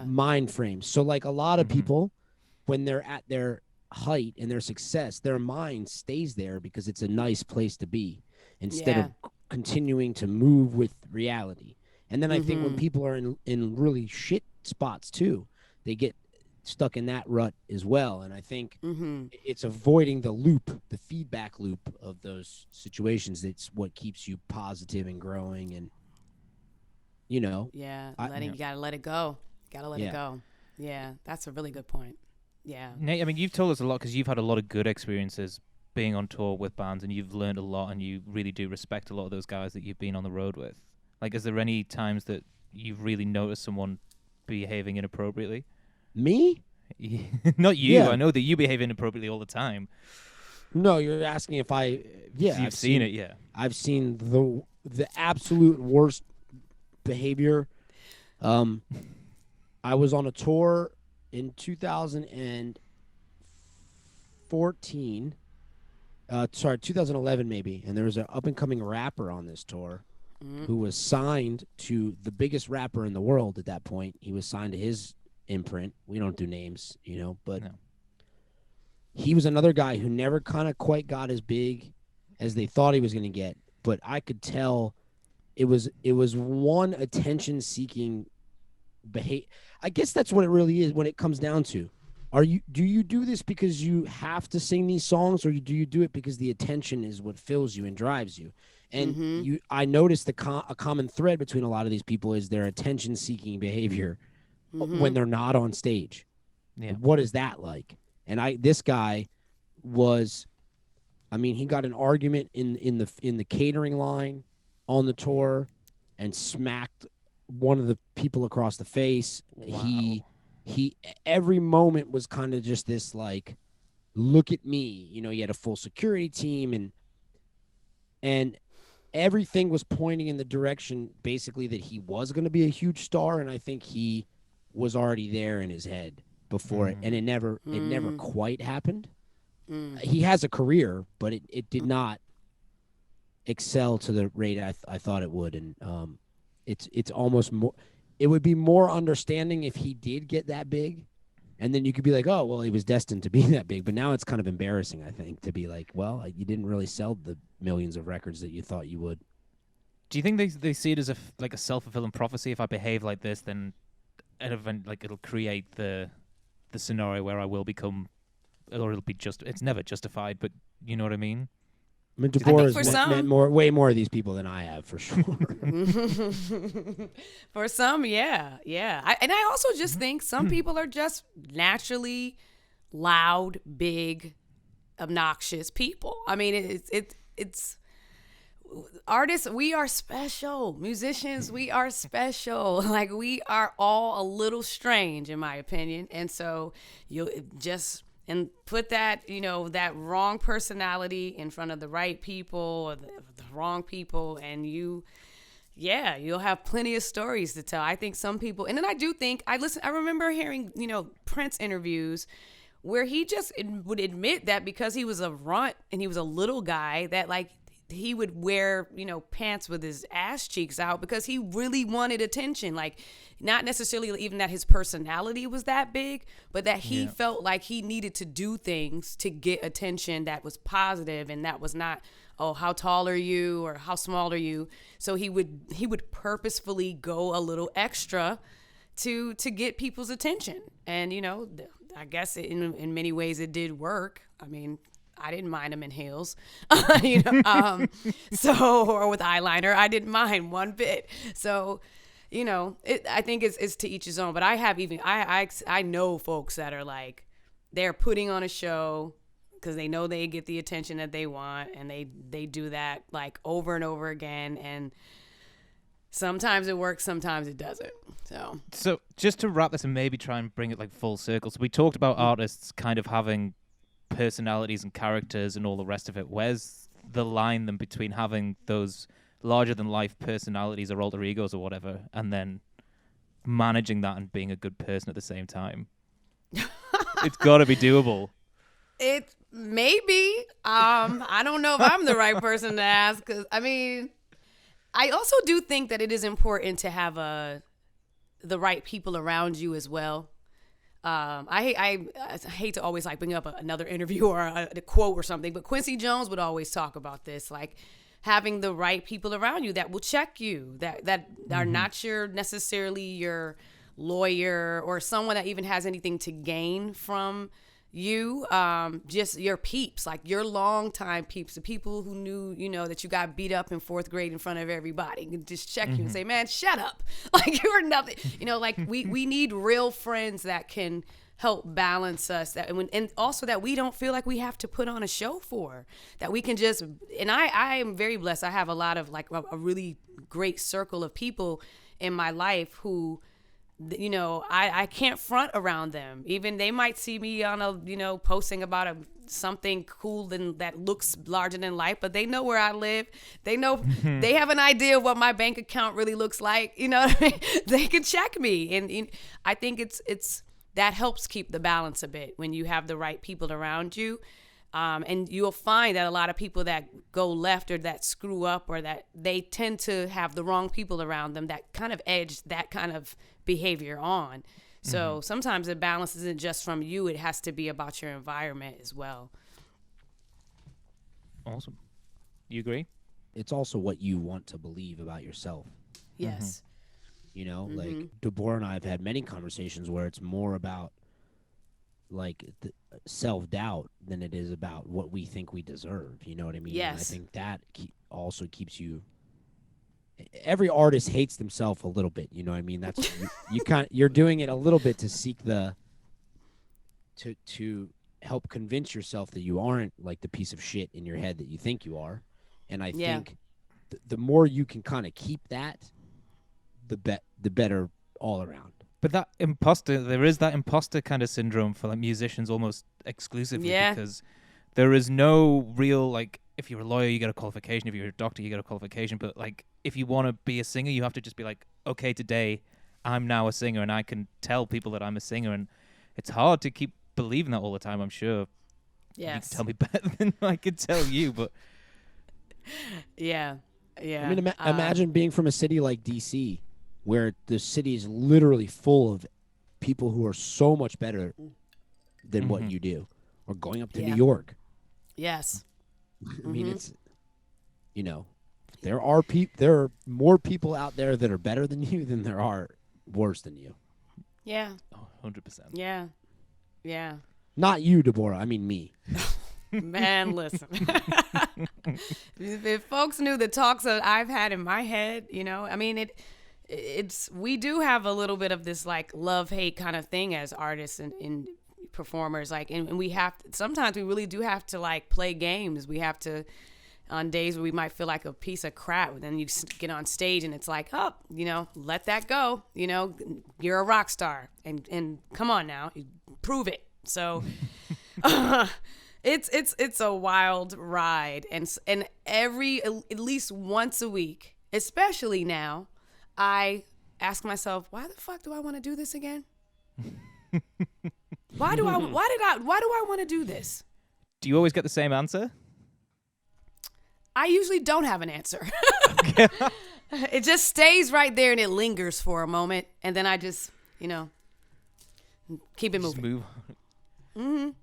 mind frame. So like a lot of people, when they're at their height and their success, their mind stays there because it's a nice place to be instead of continuing to move with reality. And then I think when people are in really shit spots too, they get stuck in that rut as well. And I think it's avoiding the loop, the feedback loop of those situations. That's what keeps you positive and growing. And, you know. Yeah, you gotta let it go. Gotta let it go. Yeah, that's a really good point. Yeah. Nate, I mean, you've told us a lot because you've had a lot of good experiences being on tour with bands, and you've learned a lot, and you really do respect a lot of those guys that you've been on the road with. Like, is there any times that you've really noticed someone behaving inappropriately? Me? Not you. Yeah. I know that you behave inappropriately all the time. No, you're asking if I... Yeah, I've seen it, yeah. I've seen the absolute worst behavior. I was on a tour in 2014. 2011 maybe, and there was an up-and-coming rapper on this tour who was signed to the biggest rapper in the world at that point. He was signed to his imprint. We don't do names, you know, but he was another guy who never kind of quite got as big as they thought he was going to get. But I could tell it was one attention-seeking behavior. I guess that's what it really is when it comes down to. Do you do this because you have to sing these songs, or do you do it because the attention is what fills you and drives you? And I noticed a common thread between a lot of these people is their attention-seeking behavior when they're not on stage. Yeah. What is that like? And this guy was, I mean, he got an argument in the catering line on the tour and smacked one of the people across the face. Wow. He every moment was kind of just this like, look at me. You know, he had a full security team and everything was pointing in the direction basically that he was going to be a huge star, and I think he was already there in his head before it, and it never quite happened. He has a career, but it did not excel to the rate I thought it would, and it's almost more. It would be more understanding if he did get that big, and then you could be like, oh, well, he was destined to be that big. But now it's kind of embarrassing, I think, to be like, well, you didn't really sell the millions of records that you thought you would. Do you think they see it as a self-fulfilling prophecy? If I behave like this, then an event like it'll create the scenario where I will become, or it'll be it's never justified, but you know what I mean? I mean, Deborah has met way more of these people than I have, for sure. For some, yeah. I also just think some people are just naturally loud, big, obnoxious people. I mean, it's artists, we are special. Musicians, we are special. Like, we are all a little strange, in my opinion. And so you just and put that, that wrong personality in front of the right people or the wrong people, and you'll have plenty of stories to tell. I think some people, and then I remember hearing, Prince interviews where he just would admit that because he was a runt and he was a little guy, that like he would wear, pants with his ass cheeks out because he really wanted attention. Like, not necessarily even that his personality was that big, but that he felt like he needed to do things to get attention that was positive, and that was not, oh, how tall are you or how small are you? So he would purposefully go a little extra to get people's attention. And, I guess in many ways it did work. I mean, I didn't mind him in heels, or with eyeliner, I didn't mind one bit. So, I think it's to each his own. But I know folks that are like, they're putting on a show because they know they get the attention that they want, and they do that like over and over again, and sometimes it works, sometimes it doesn't. So just to wrap this and maybe try and bring it like full circle. So we talked about artists kind of having personalities and characters and all the rest of it. Where's the line then between having those larger than life personalities or alter egos or whatever, and then managing that and being a good person at the same time? It's got to be doable. It maybe. I don't know if I'm the right person to ask, because I also do think that it is important to have the right people around you as well. I hate to always like bring up another interview or a quote or something, but Quincy Jones would always talk about this, like having the right people around you that will check you, that are not necessarily your lawyer or someone that even has anything to gain from you, just your peeps, like your longtime peeps, the people who knew, that you got beat up in 4th grade in front of everybody, and just check you and say, man, shut up. Like, you're nothing. Like we need real friends that can help balance us, and also that we don't feel like we have to put on a show for, that we can just, and I am very blessed. I have a lot of like a really great circle of people in my life who, I can't front around them. Even they might see me on a, posting about something cool that looks larger than life, but they know where I live. They know, they have an idea of what my bank account really looks like. You know what I mean? They can check me. And I think it's that helps keep the balance a bit when you have the right people around you. And you'll find that a lot of people that go left or that screw up or that they tend to have the wrong people around them that kind of edge that kind of behavior on. So sometimes the balance isn't just from you. It has to be about your environment as well. Awesome. You agree? It's also what you want to believe about yourself. Yes. Like Deborah and I have had many conversations where it's more about like the self-doubt than it is about what we think we deserve. You know what I mean? Yes. And I think that also keeps you. Every artist hates themselves a little bit. You know what I mean? That's you're doing it a little bit to seek to help convince yourself that you aren't like the piece of shit in your head that you think you are. And I think the more you can kind of keep that, the better all around. But there is that imposter kind of syndrome for like musicians almost exclusively, because there is no real, like, if you're a lawyer, you get a qualification. If you're a doctor, you get a qualification. But like, if you want to be a singer, you have to just be like, okay, today I'm now a singer and I can tell people that I'm a singer. And it's hard to keep believing that all the time, I'm sure. Yes. You can tell me better than I could tell you, but. Yeah. I mean, imagine being from a city like D.C., where the city is literally full of people who are so much better than what you do, or going up to New York. Yes. I mean, it's, there are more people out there that are better than you than there are worse than you. Yeah. Oh, 100%. Yeah. Yeah. Not you, Deborah. I mean me. Man, listen. If folks knew the talks that I've had in my head, I mean, we do have a little bit of this like love-hate kind of thing as artists and performers, like, and we sometimes we really do have to like play games. We have to, on days where we might feel like a piece of crap. And then you get on stage and it's like, oh, let that go. You're a rock star, and come on now, prove it. So it's a wild ride, and at least once a week, especially now, I ask myself, why the fuck do I want to do this again? Why do I want to do this? Do you always get the same answer? I usually don't have an answer. It just stays right there and it lingers for a moment, and then I just, keep it moving. Move on.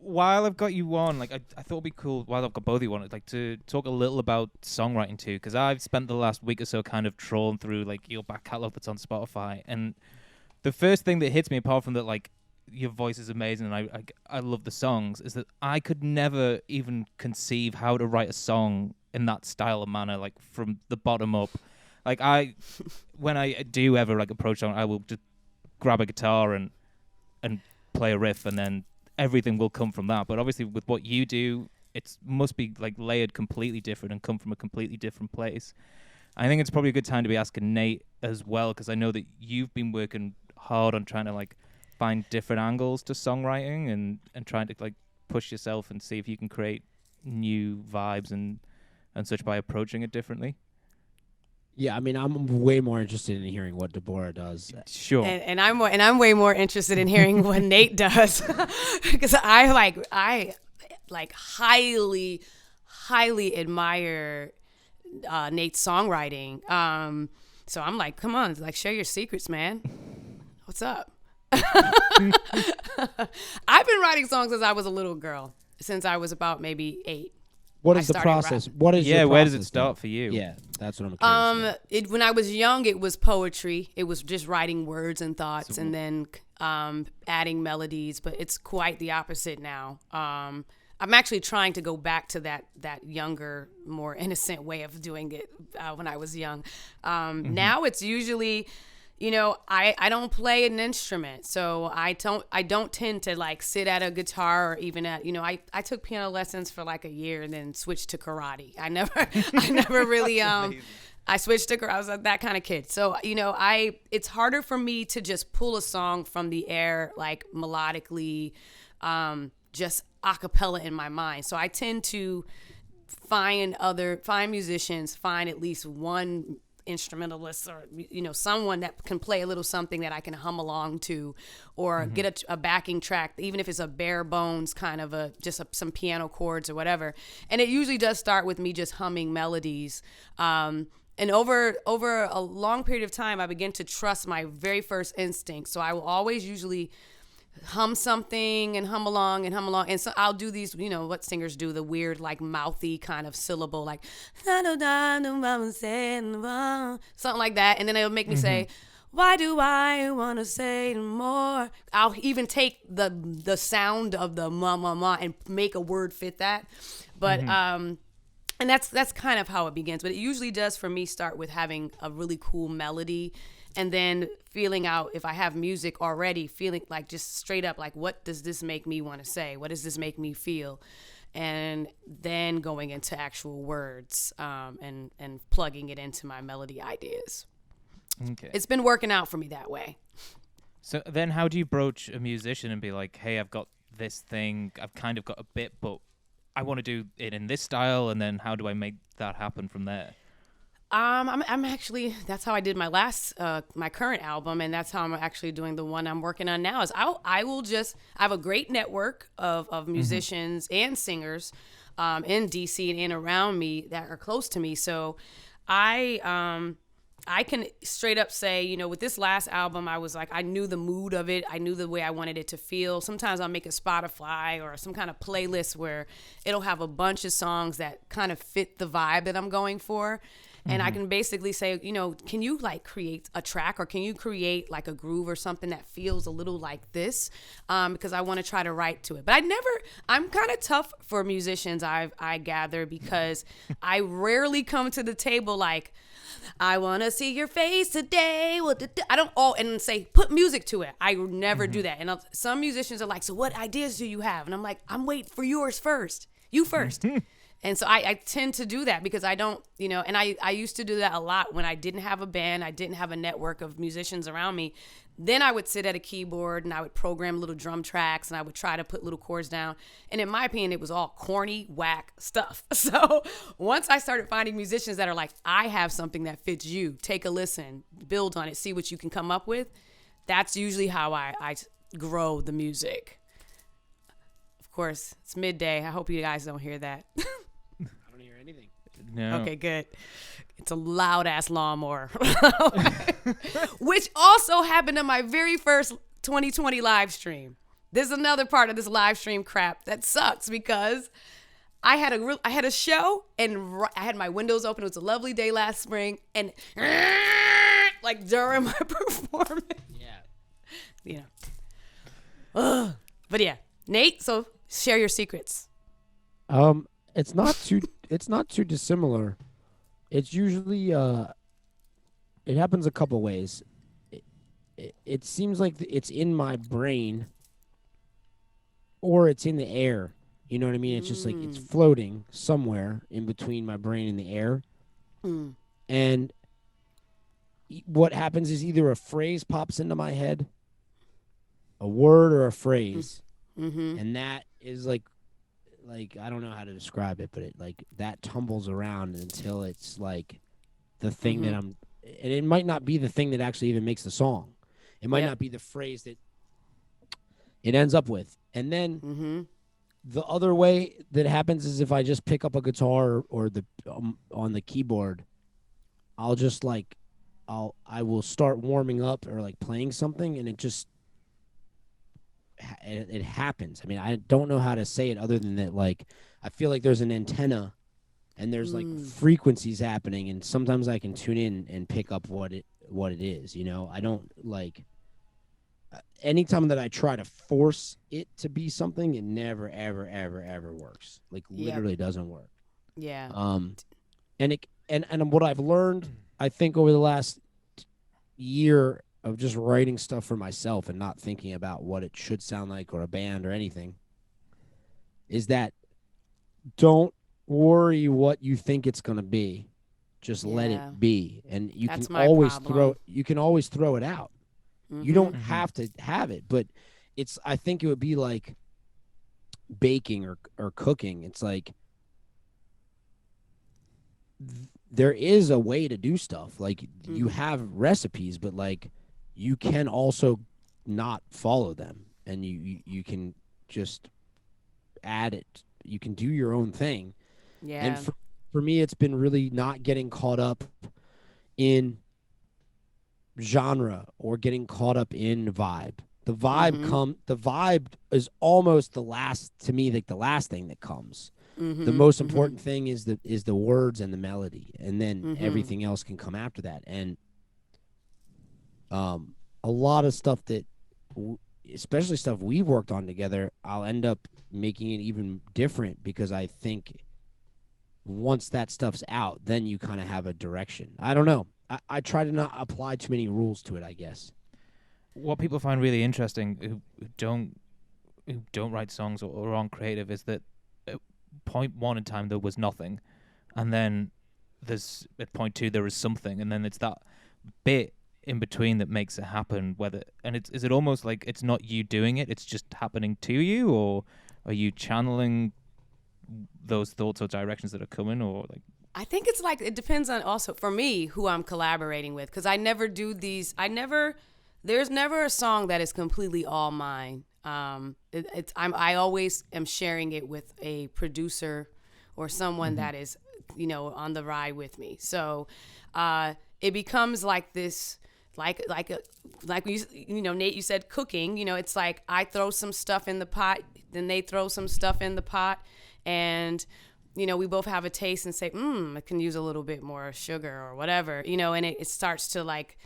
While I've got you on, I thought it'd be cool, while I've got both of you on, to talk a little about songwriting too, because I've spent the last week or so kind of trawling through your back catalog that's on Spotify, and the first thing that hits me, apart from that, your voice is amazing and I love the songs, is that I could never even conceive how to write a song in that style of manner, from the bottom up. When I do ever approach song, I will just grab a guitar and play a riff, and then everything will come from that. But obviously with what you do, it must be layered completely different and come from a completely different place. I think it's probably a good time to be asking Nate as well, because I know that you've been working hard on trying to find different angles to songwriting and trying to push yourself and see if you can create new vibes and such by approaching it differently. Yeah, I mean, I'm way more interested in hearing what Deborah does. Sure. And I'm way more interested in hearing what Nate does, because I highly admire Nate's songwriting. So I'm like, come on, share your secrets, man. What's up? I've been writing songs since I was a little girl, since I was about maybe 8. What is the process? What is your where does it process start then? for you? Yeah, that's what I'm curious about. When I was young, it was poetry. It was just writing words and thoughts, and then adding melodies. But it's quite the opposite now. I'm actually trying to go back to that younger, more innocent way of doing it when I was young. Now it's usually, I don't play an instrument, so I don't tend to sit at a guitar, or even at, I took piano lessons for a year and then switched to karate. I never really I switched to karate. I was that kind of kid. So, it's harder for me to just pull a song from the air melodically, just a cappella in my mind. So I tend to find musicians, find at least one instrumentalist, or someone that can play a little something that I can hum along to, or get a backing track, even if it's a bare bones kind of some piano chords or whatever. And it usually does start with me just humming melodies. And over a long period of time, I begin to trust my very first instinct. So I will always usually hum something and hum along. And so I'll do these, what singers do, the weird, mouthy kind of syllable, something like that. And then it'll make me say, why do I want to say more? I'll even take the sound of the ma and make a word fit that. But, and that's kind of how it begins. But it usually does, for me, start with having a really cool melody, and then feeling out, if I have music already, feeling just straight up, what does this make me want to say? What does this make me feel? And then going into actual words, and plugging it into my melody ideas. Okay. It's been working out for me that way. So then how do you broach a musician and be like, hey, I've got this thing, I've kind of got a bit, but I want to do it in this style, and then how do I make that happen from there? I'm actually, that's how I did my my current album, and that's how I'm actually doing the one I'm working on now. Is I have a great network of musicians and singers in DC and around me that are close to me. So I can straight up say, with this last album, I was I knew the mood of it. I knew the way I wanted it to feel. Sometimes I'll make a Spotify or some kind of playlist where it'll have a bunch of songs that kind of fit the vibe that I'm going for. And I can basically say, can you create a track, or can you create a groove or something that feels a little like this? Because I want to try to write to it. But I'm kind of tough for musicians, I gather, because I rarely come to the table I want to see your face today. I don't and say, put music to it. I never do that. And some musicians are so what ideas do you have? And I'm I'm waiting for yours first. You first. And so I tend to do that because I don't, and I used to do that a lot when I didn't have a band, I didn't have a network of musicians around me. Then I would sit at a keyboard and I would program little drum tracks and I would try to put little chords down. And in my opinion, it was all corny, whack stuff. So once I started finding musicians that are like, I have something that fits you, take a listen, build on it, see what you can come up with. That's usually how I grow the music. Of course, it's midday. I hope you guys don't hear that. I don't hear anything. No. Okay, good. It's a loud ass lawnmower, which also happened in my very first 2020 live stream. There's another part of this live stream crap that sucks because I had a show and I had my windows open. It was a lovely day last spring, and like during my performance, but yeah, Nate. So share your secrets. It's not too dissimilar. It's usually it happens a couple ways. It seems like it's in my brain or it's in the air. You know what I mean? It's just like it's floating somewhere in between my brain and the air. And what happens is either a phrase pops into my head, a word or a phrase, and that is like I don't know how to describe it, but it like that tumbles around until it's like the thing that and it might not be the thing that actually even makes the song. It might not be the phrase that it ends up with. And then the other way that happens is if I just pick up a guitar or the on the keyboard, I'll just like I will start warming up or like playing something, and it just it happens. I mean, I don't know how to say it other than that. Like, I feel like there's an antenna, and there's like frequencies happening, and sometimes I can tune in and pick up what it is. You know, I don't like. Anytime that I try to force it to be something, it never, ever, ever, ever works. Like, literally doesn't work. Yeah. And what I've learned, I think, over the last year of just writing stuff for myself and not thinking about what it should sound like or a band or anything, is that don't worry what you think it's going to be. Just let it be. And you can always throw it out. You don't have to have it, but I think it would be like baking or cooking. It's like there is a way to do stuff. Like you have recipes, but like you can also not follow them, and you can just add it. You can do your own thing. Yeah. And for me, it's been really not getting caught up in genre or getting caught up in vibe. The vibe is almost the last, to me, like the last thing that comes. The most important thing is the words and the melody, and then everything else can come after that. And a lot of stuff that especially stuff we've worked on together, I'll end up making it even different because I think once that stuff's out, then you kind of have a direction. I don't know. I try to not apply too many rules to it, I guess. What people find really interesting who don't write songs or aren't creative is that at point one in time there was nothing, and then there's at point two there is something, and then it's that bit in between that makes it happen. Is it almost like it's not you doing it, it's just happening to you, or are you channeling those thoughts or directions that are coming, or like? I think it's like, it depends on also, for me, who I'm collaborating with, because I never do these, there's never a song that is completely all mine. I always am sharing it with a producer or someone that is, on the ride with me. So it becomes like this, like Nate, you said cooking, it's like I throw some stuff in the pot, then they throw some stuff in the pot, and we both have a taste and say, I can use a little bit more sugar or whatever, and it starts to like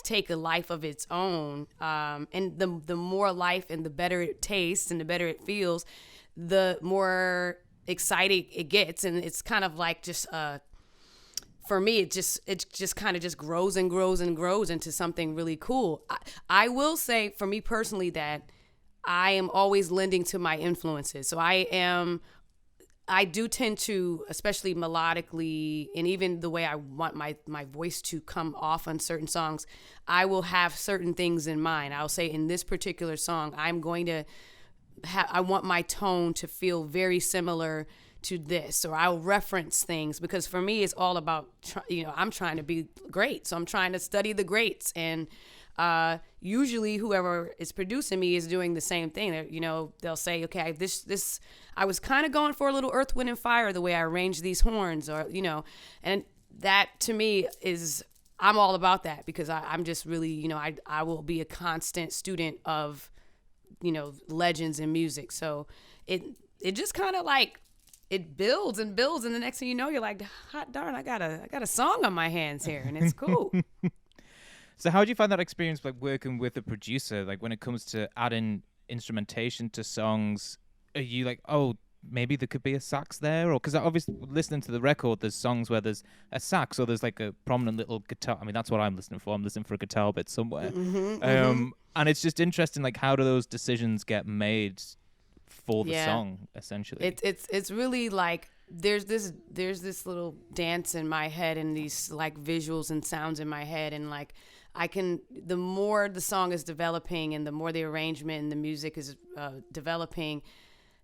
take a life of its own. And the more life and the better it tastes and the better it feels, the more exciting it gets. And it's kind of like just, for me, it just kind of just grows and grows and grows into something really cool. I will say for me personally that I am always lending to my influences. So I am I do tend to, especially melodically, and even the way I want my voice to come off on certain songs, I will have certain things in mind. I'll say in this particular song, I'm going to I want my tone to feel very similar to this, or I'll reference things, because for me it's all about I'm trying to be great, so I'm trying to study the greats, and usually whoever is producing me is doing the same thing. They'll say, okay, this I was kind of going for a little Earth, Wind and Fire the way I arranged these horns, or and that to me is, I'm all about that, because I'm just really I will be a constant student of legends in music. So it just kind of like it builds and builds, and the next thing you know, you're like, hot darn, I got a song on my hands here, and it's cool. So how do you find that experience, like working with a producer, like when it comes to adding instrumentation to songs? Are you like, oh, maybe there could be a sax there? Or because obviously listening to the record, there's songs where there's a sax, or there's like a prominent little guitar. I mean, that's what I'm listening for. I'm listening for a guitar bit somewhere. And it's just interesting, like, how do those decisions get made for the song, essentially? It's really like there's this little dance in my head, and these like visuals and sounds in my head, and like the more the song is developing and the more the arrangement and the music is developing,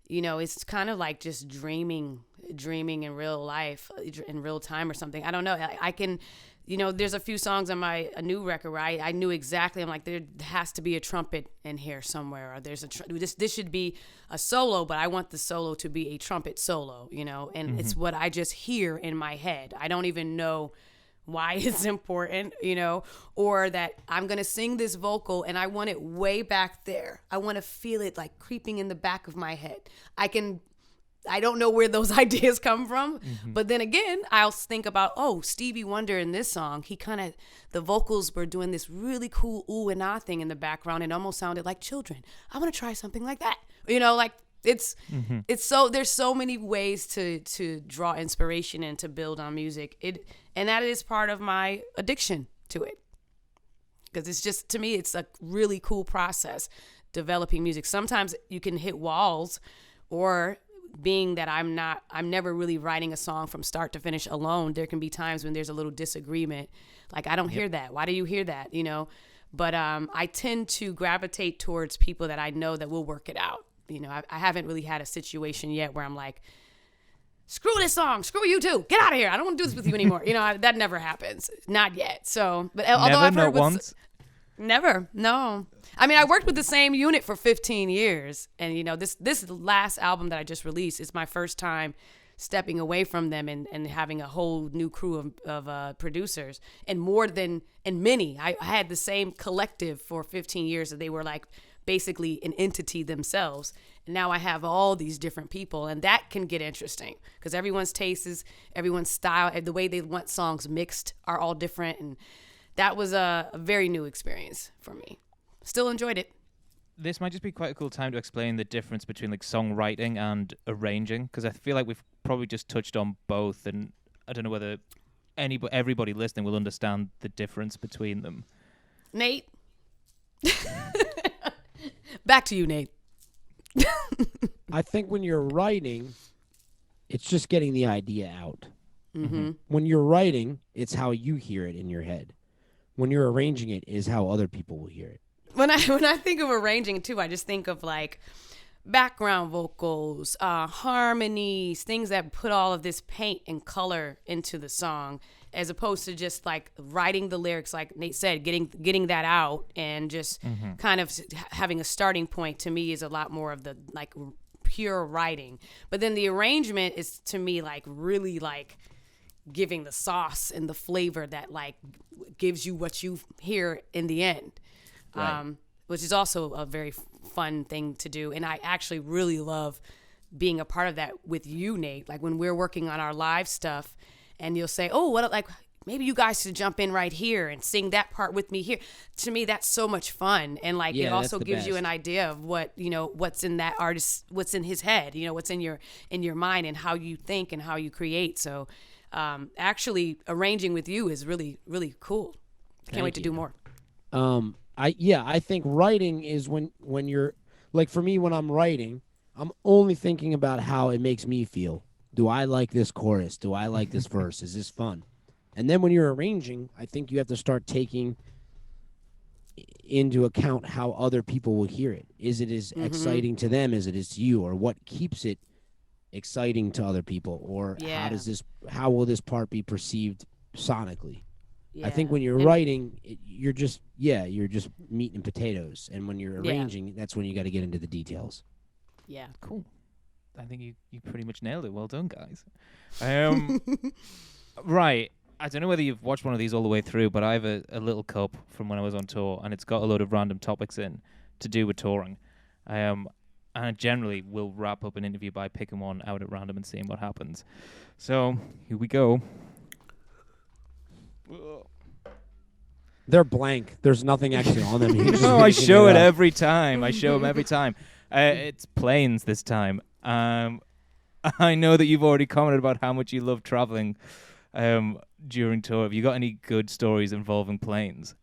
it's kind of like just dreaming in real life, in real time or something. I don't know. I can, there's a few songs on a new record where I knew exactly, I'm like, there has to be a trumpet in here somewhere, or there's this should be a solo, but I want the solo to be a trumpet solo, and it's what I just hear in my head. I don't even know why it's important, or that I'm going to sing this vocal and I want it way back there. I want to feel it like creeping in the back of my head. I don't know where those ideas come from, but then again, I'll think about, Stevie Wonder in this song, the vocals were doing this really cool ooh and ah thing in the background, and almost sounded like children. I want to try something like that. It's so, there's so many ways to draw inspiration and to build on music. And that is part of my addiction to it. Because it's just, to me, it's a really cool process, developing music. Sometimes you can hit walls, or being that I'm never really writing a song from start to finish alone. There can be times when there's a little disagreement. Like, I don't hear that. Why do you hear that? But I tend to gravitate towards people that I know that will work it out. I haven't really had a situation yet where I'm like, screw this song, screw you too, get out of here, I don't want to do this with you anymore. That never happens, not yet. So, but although I've heard once. Never, no. I mean, I worked with the same unit for 15 years, and this last album that I just released is my first time stepping away from them and having a whole new crew of producers, and many. I had the same collective for 15 years, that they were like basically an entity themselves. And now I have all these different people, and that can get interesting because everyone's tastes, everyone's style, and the way they want songs mixed are all different. And that was a very new experience for me. Still enjoyed it. This might just be quite a cool time to explain the difference between like songwriting and arranging, because I feel like we've probably just touched on both, and I don't know whether everybody listening will understand the difference between them. Nate? Back to you, Nate. I think when you're writing, it's just getting the idea out. When you're writing, it's how you hear it in your head. When you're arranging it is how other people will hear it. When I think of arranging too, I just think of like background vocals, harmonies, things that put all of this paint and color into the song, as opposed to just like writing the lyrics, like Nate said, getting that out and just kind of having a starting point. To me, is a lot more of the like pure writing. But then the arrangement is, to me, like really like giving the sauce and the flavor that like gives you what you hear in the end. Right. Which is also a very fun thing to do. And I actually really love being a part of that with you, Nate. Like when we're working on our live stuff and you'll say, oh, what, like maybe you guys should jump in right here and sing that part with me here. To me, that's so much fun. And like, it also gives you an idea of what, what's in that artist, what's in his head, what's in your mind and how you think and how you create. So actually arranging with you is really, really cool. Can't wait to do more. I think writing is when you're like, for me, when I'm writing, I'm only thinking about how it makes me feel. Do I like this chorus? Do I like this verse? Is this fun? And then when you're arranging, I think you have to start taking into account how other people will hear it. Is it as exciting to them as it is to you, or what keeps it exciting to other people, or how will this part be perceived sonically? I think when you're writing, you're just meat and potatoes, and when you're arranging, that's when you got to get into the details. Yeah, cool. I think you pretty much nailed it. Well done, guys. Right. I don't know whether you've watched one of these all the way through, but I have a little cup from when I was on tour, and it's got a load of random topics in to do with touring. And I generally will wrap up an interview by picking one out at random and seeing what happens. So here we go. They're blank. There's nothing actually on them. No, I show it every time. I show them every time. It's planes this time. I know that you've already commented about how much you love traveling during tour. Have you got any good stories involving planes?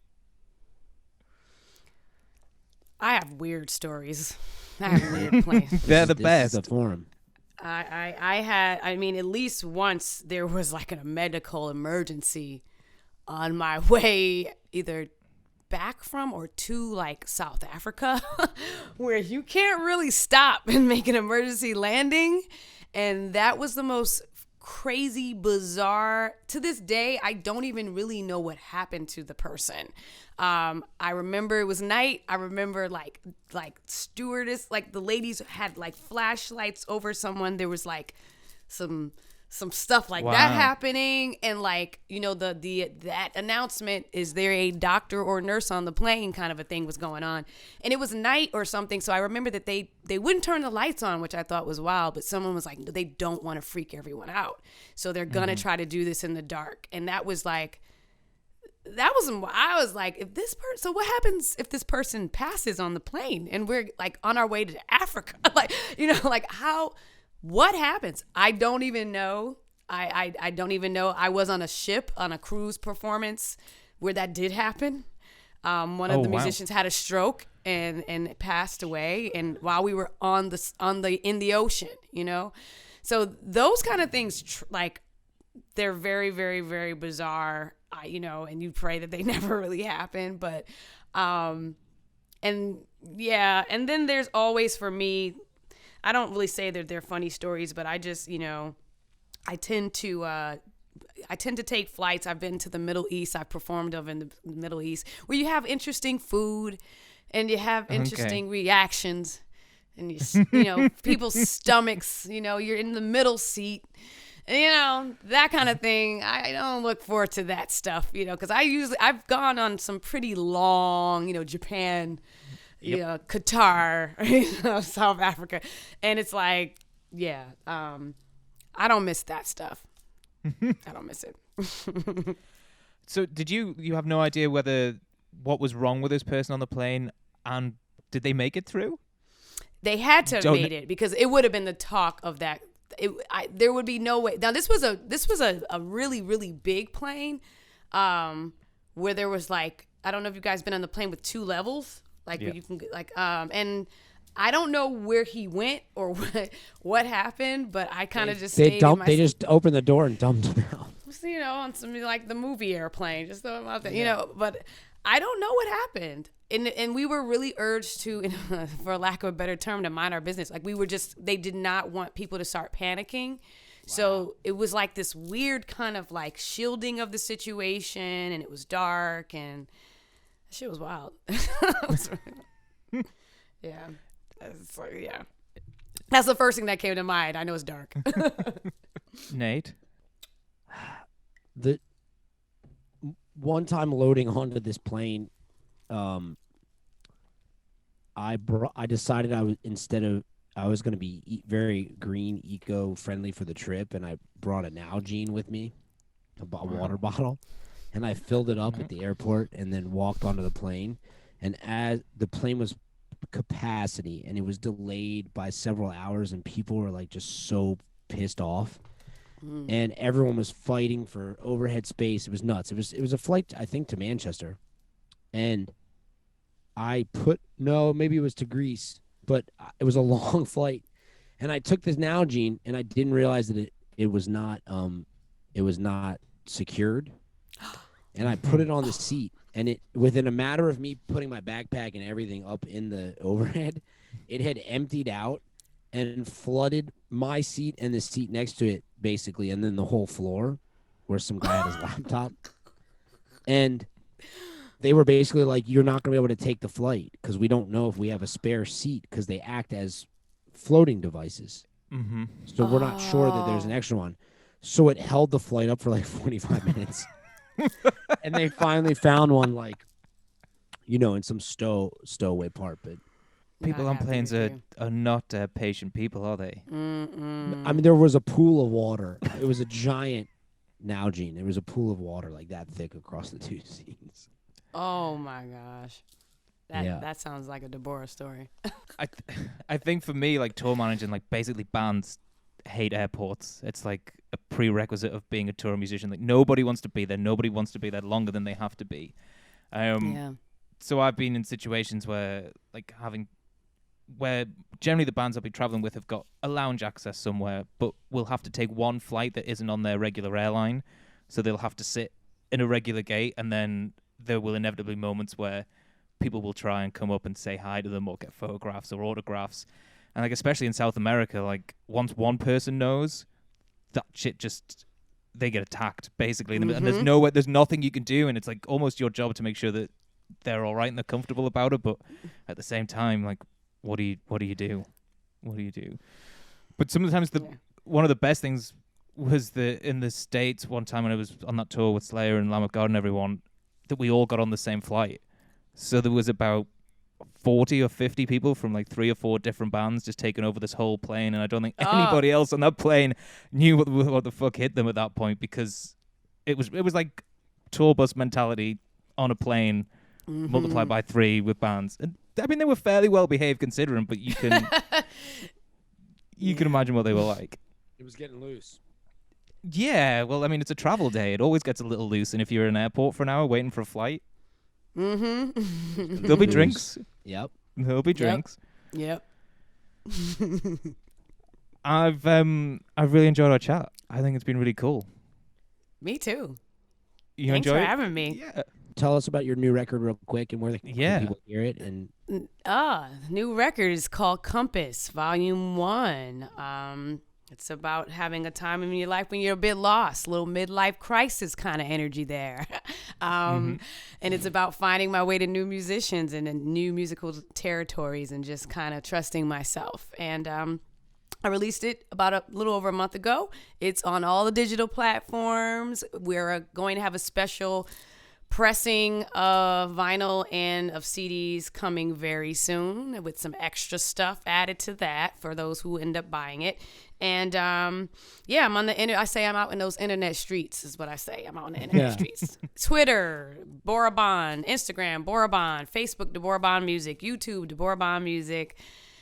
I have weird stories. I have weird planes. They're the best. This is the forum. I mean, at least once there was like a medical emergency on my way either back from or to like South Africa where you can't really stop and make an emergency landing. And that was the most crazy, bizarre. To this day, I don't even really know what happened to the person. I remember it was night. I remember like stewardess, like the ladies had like flashlights over someone. There was like some stuff like that happening, and like, you know, that announcement, is there a doctor or nurse on the plane, kind of a thing was going on. And it was night or something, so I remember that they wouldn't turn the lights on, which I thought was wild, but someone was like, they don't want to freak everyone out, so they're gonna try to do this in the dark. And I was like, if this person, so what happens if this person passes on the plane and we're like on our way to Africa? Like, you know, like what happens? I don't even know. I don't even know. I was on a ship on a cruise performance where that did happen. One of the musicians had a stroke and passed away, and while we were in the ocean, you know. So those kind of things, like, they're very, very, very bizarre. You know, and you pray that they never really happen. But and then there's always, for me, I don't really say that they're funny stories, but I just, you know, I tend to take flights. I've been to the Middle East. I've performed over in the Middle East, where you have interesting food and you have interesting reactions, and you know, people's stomachs. You know, you're in the middle seat, and, you know, that kind of thing. I don't look forward to that stuff, you know, because I've gone on some pretty long, you know, Japan. Yep. Yeah, Qatar, you know, South Africa. And it's like, I don't miss that stuff. I don't miss it. So did you have no idea what was wrong with this person on the plane, and did they make it through? They had to have made it, because it would have been the talk of that. There would be no way. Now, this was a really, really big plane, where there was like, I don't know if you guys been on the plane with 2 levels. Like, you can like, and I don't know where he went or what happened, but I kind of just they just opened the door and dumped him out. You know, on some like the movie airplane, just throw him out there. You know, but I don't know what happened, and we were really urged to, for lack of a better term, to mind our business. Like, they did not want people to start panicking. So it was like this weird kind of like shielding of the situation, and it was dark, and shit was wild. Yeah. That's the first thing that came to mind. I know it's dark. Nate? The one time loading onto this plane, I decided I was going to be very green, eco-friendly for the trip, and I brought an Nalgene with me, a water bottle. And I filled it up at the airport and then walked onto the plane. And as the plane was capacity, and it was delayed by several hours, and people were like just so pissed off. And everyone was fighting for overhead space. It was nuts. It was a flight, I think, to Manchester. And maybe it was to Greece, but it was a long flight. And I took this Nalgene, and I didn't realize that it was not secured, and I put it on the seat, and it within a matter of me putting my backpack and everything up in the overhead, it had emptied out and flooded my seat and the seat next to it, basically, and then the whole floor where some guy had his laptop. And they were basically like, you're not going to be able to take the flight because we don't know if we have a spare seat because they act as floating devices. Mm-hmm. So we're not sure that there's an extra one. So it held the flight up for like 45 minutes. And they finally found one, like, in some stowaway part, but people on planes are not patient people, are they? Mm-mm. I mean, there was a pool of water. It was a giant Nalgene. There was a pool of water like that thick across the two seats. Oh my gosh, that sounds like a Deborah story. I think for me, like tour managing, like basically bands hate airports. It's like a prerequisite of being a tour musician. Like nobody wants to be there. Nobody wants to be there longer than they have to be. So I've been in situations where generally the bands I'll be traveling with have got a lounge access somewhere, but we'll have to take one flight that isn't on their regular airline. So they'll have to sit in a regular gate, and then there will inevitably moments where people will try and come up and say hi to them or get photographs or autographs. And like especially in South America, like once one person knows, that shit just they get attacked basically, and there's nothing you can do, and it's like almost your job to make sure that they're all right and they're comfortable about it. But at the same time, like what do you do? But sometimes one of the best things was in the States one time when I was on that tour with Slayer and Lamb of God and everyone, that we all got on the same flight. So there was about 40 or 50 people from like 3 or 4 different bands just taking over this whole plane, and I don't think anybody else on that plane knew what the fuck hit them at that point, because it was like tour bus mentality on a plane multiplied by 3 with bands. And I mean, they were fairly well behaved considering, but you can imagine what they were like. It was getting loose. Yeah, well, I mean, it's a travel day. It always gets a little loose, and if you're in an airport for an hour waiting for a flight, there'll be drinks. Yep. There'll be drinks. Yep. I've really enjoyed our chat. I think it's been really cool. Me too. Thanks for having me. Yeah. Tell us about your new record real quick and where people hear it. And new record is called Compass, Volume 1. It's about having a time in your life when you're a bit lost, a little midlife crisis kind of energy there. And it's about finding my way to new musicians and new musical territories and just kind of trusting myself. And I released it about a little over a month ago. It's on all the digital platforms. We're going to have a special pressing of vinyl and of CDs coming very soon with some extra stuff added to that for those who end up buying it. And I'm on the I say I'm out in those internet streets is what I say. I'm out in the internet streets. Twitter, Deborah Bond. Instagram, Deborah Bond. Facebook, Deborah Bond Music. YouTube, Deborah Bond Music.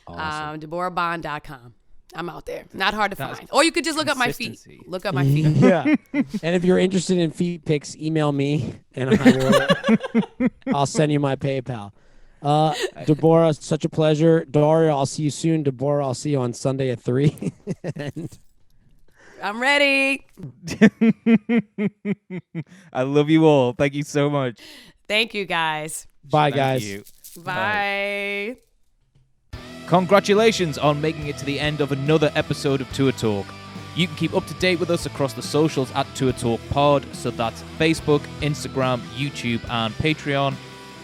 Awesome. DeborahBond.com. I'm out there. Not hard to find. Or you could just look up my feet. Look up my feet. Yeah. And if you're interested in feet pics, email me and I'll send you my PayPal. Deborah, such a pleasure. Daria, I'll see you soon. Deborah, I'll see you on Sunday at 3. I'm ready. I love you all. Thank you so much. Thank you, guys. Bye, Thank guys. you. Bye. Congratulations on making it to the end of another episode of Tour Talk. You can keep up to date with us across the socials at Tour Talk Pod, so that's Facebook, Instagram, YouTube, and Patreon.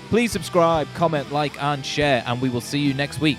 Please subscribe, comment, like, and share, and we will see you next week.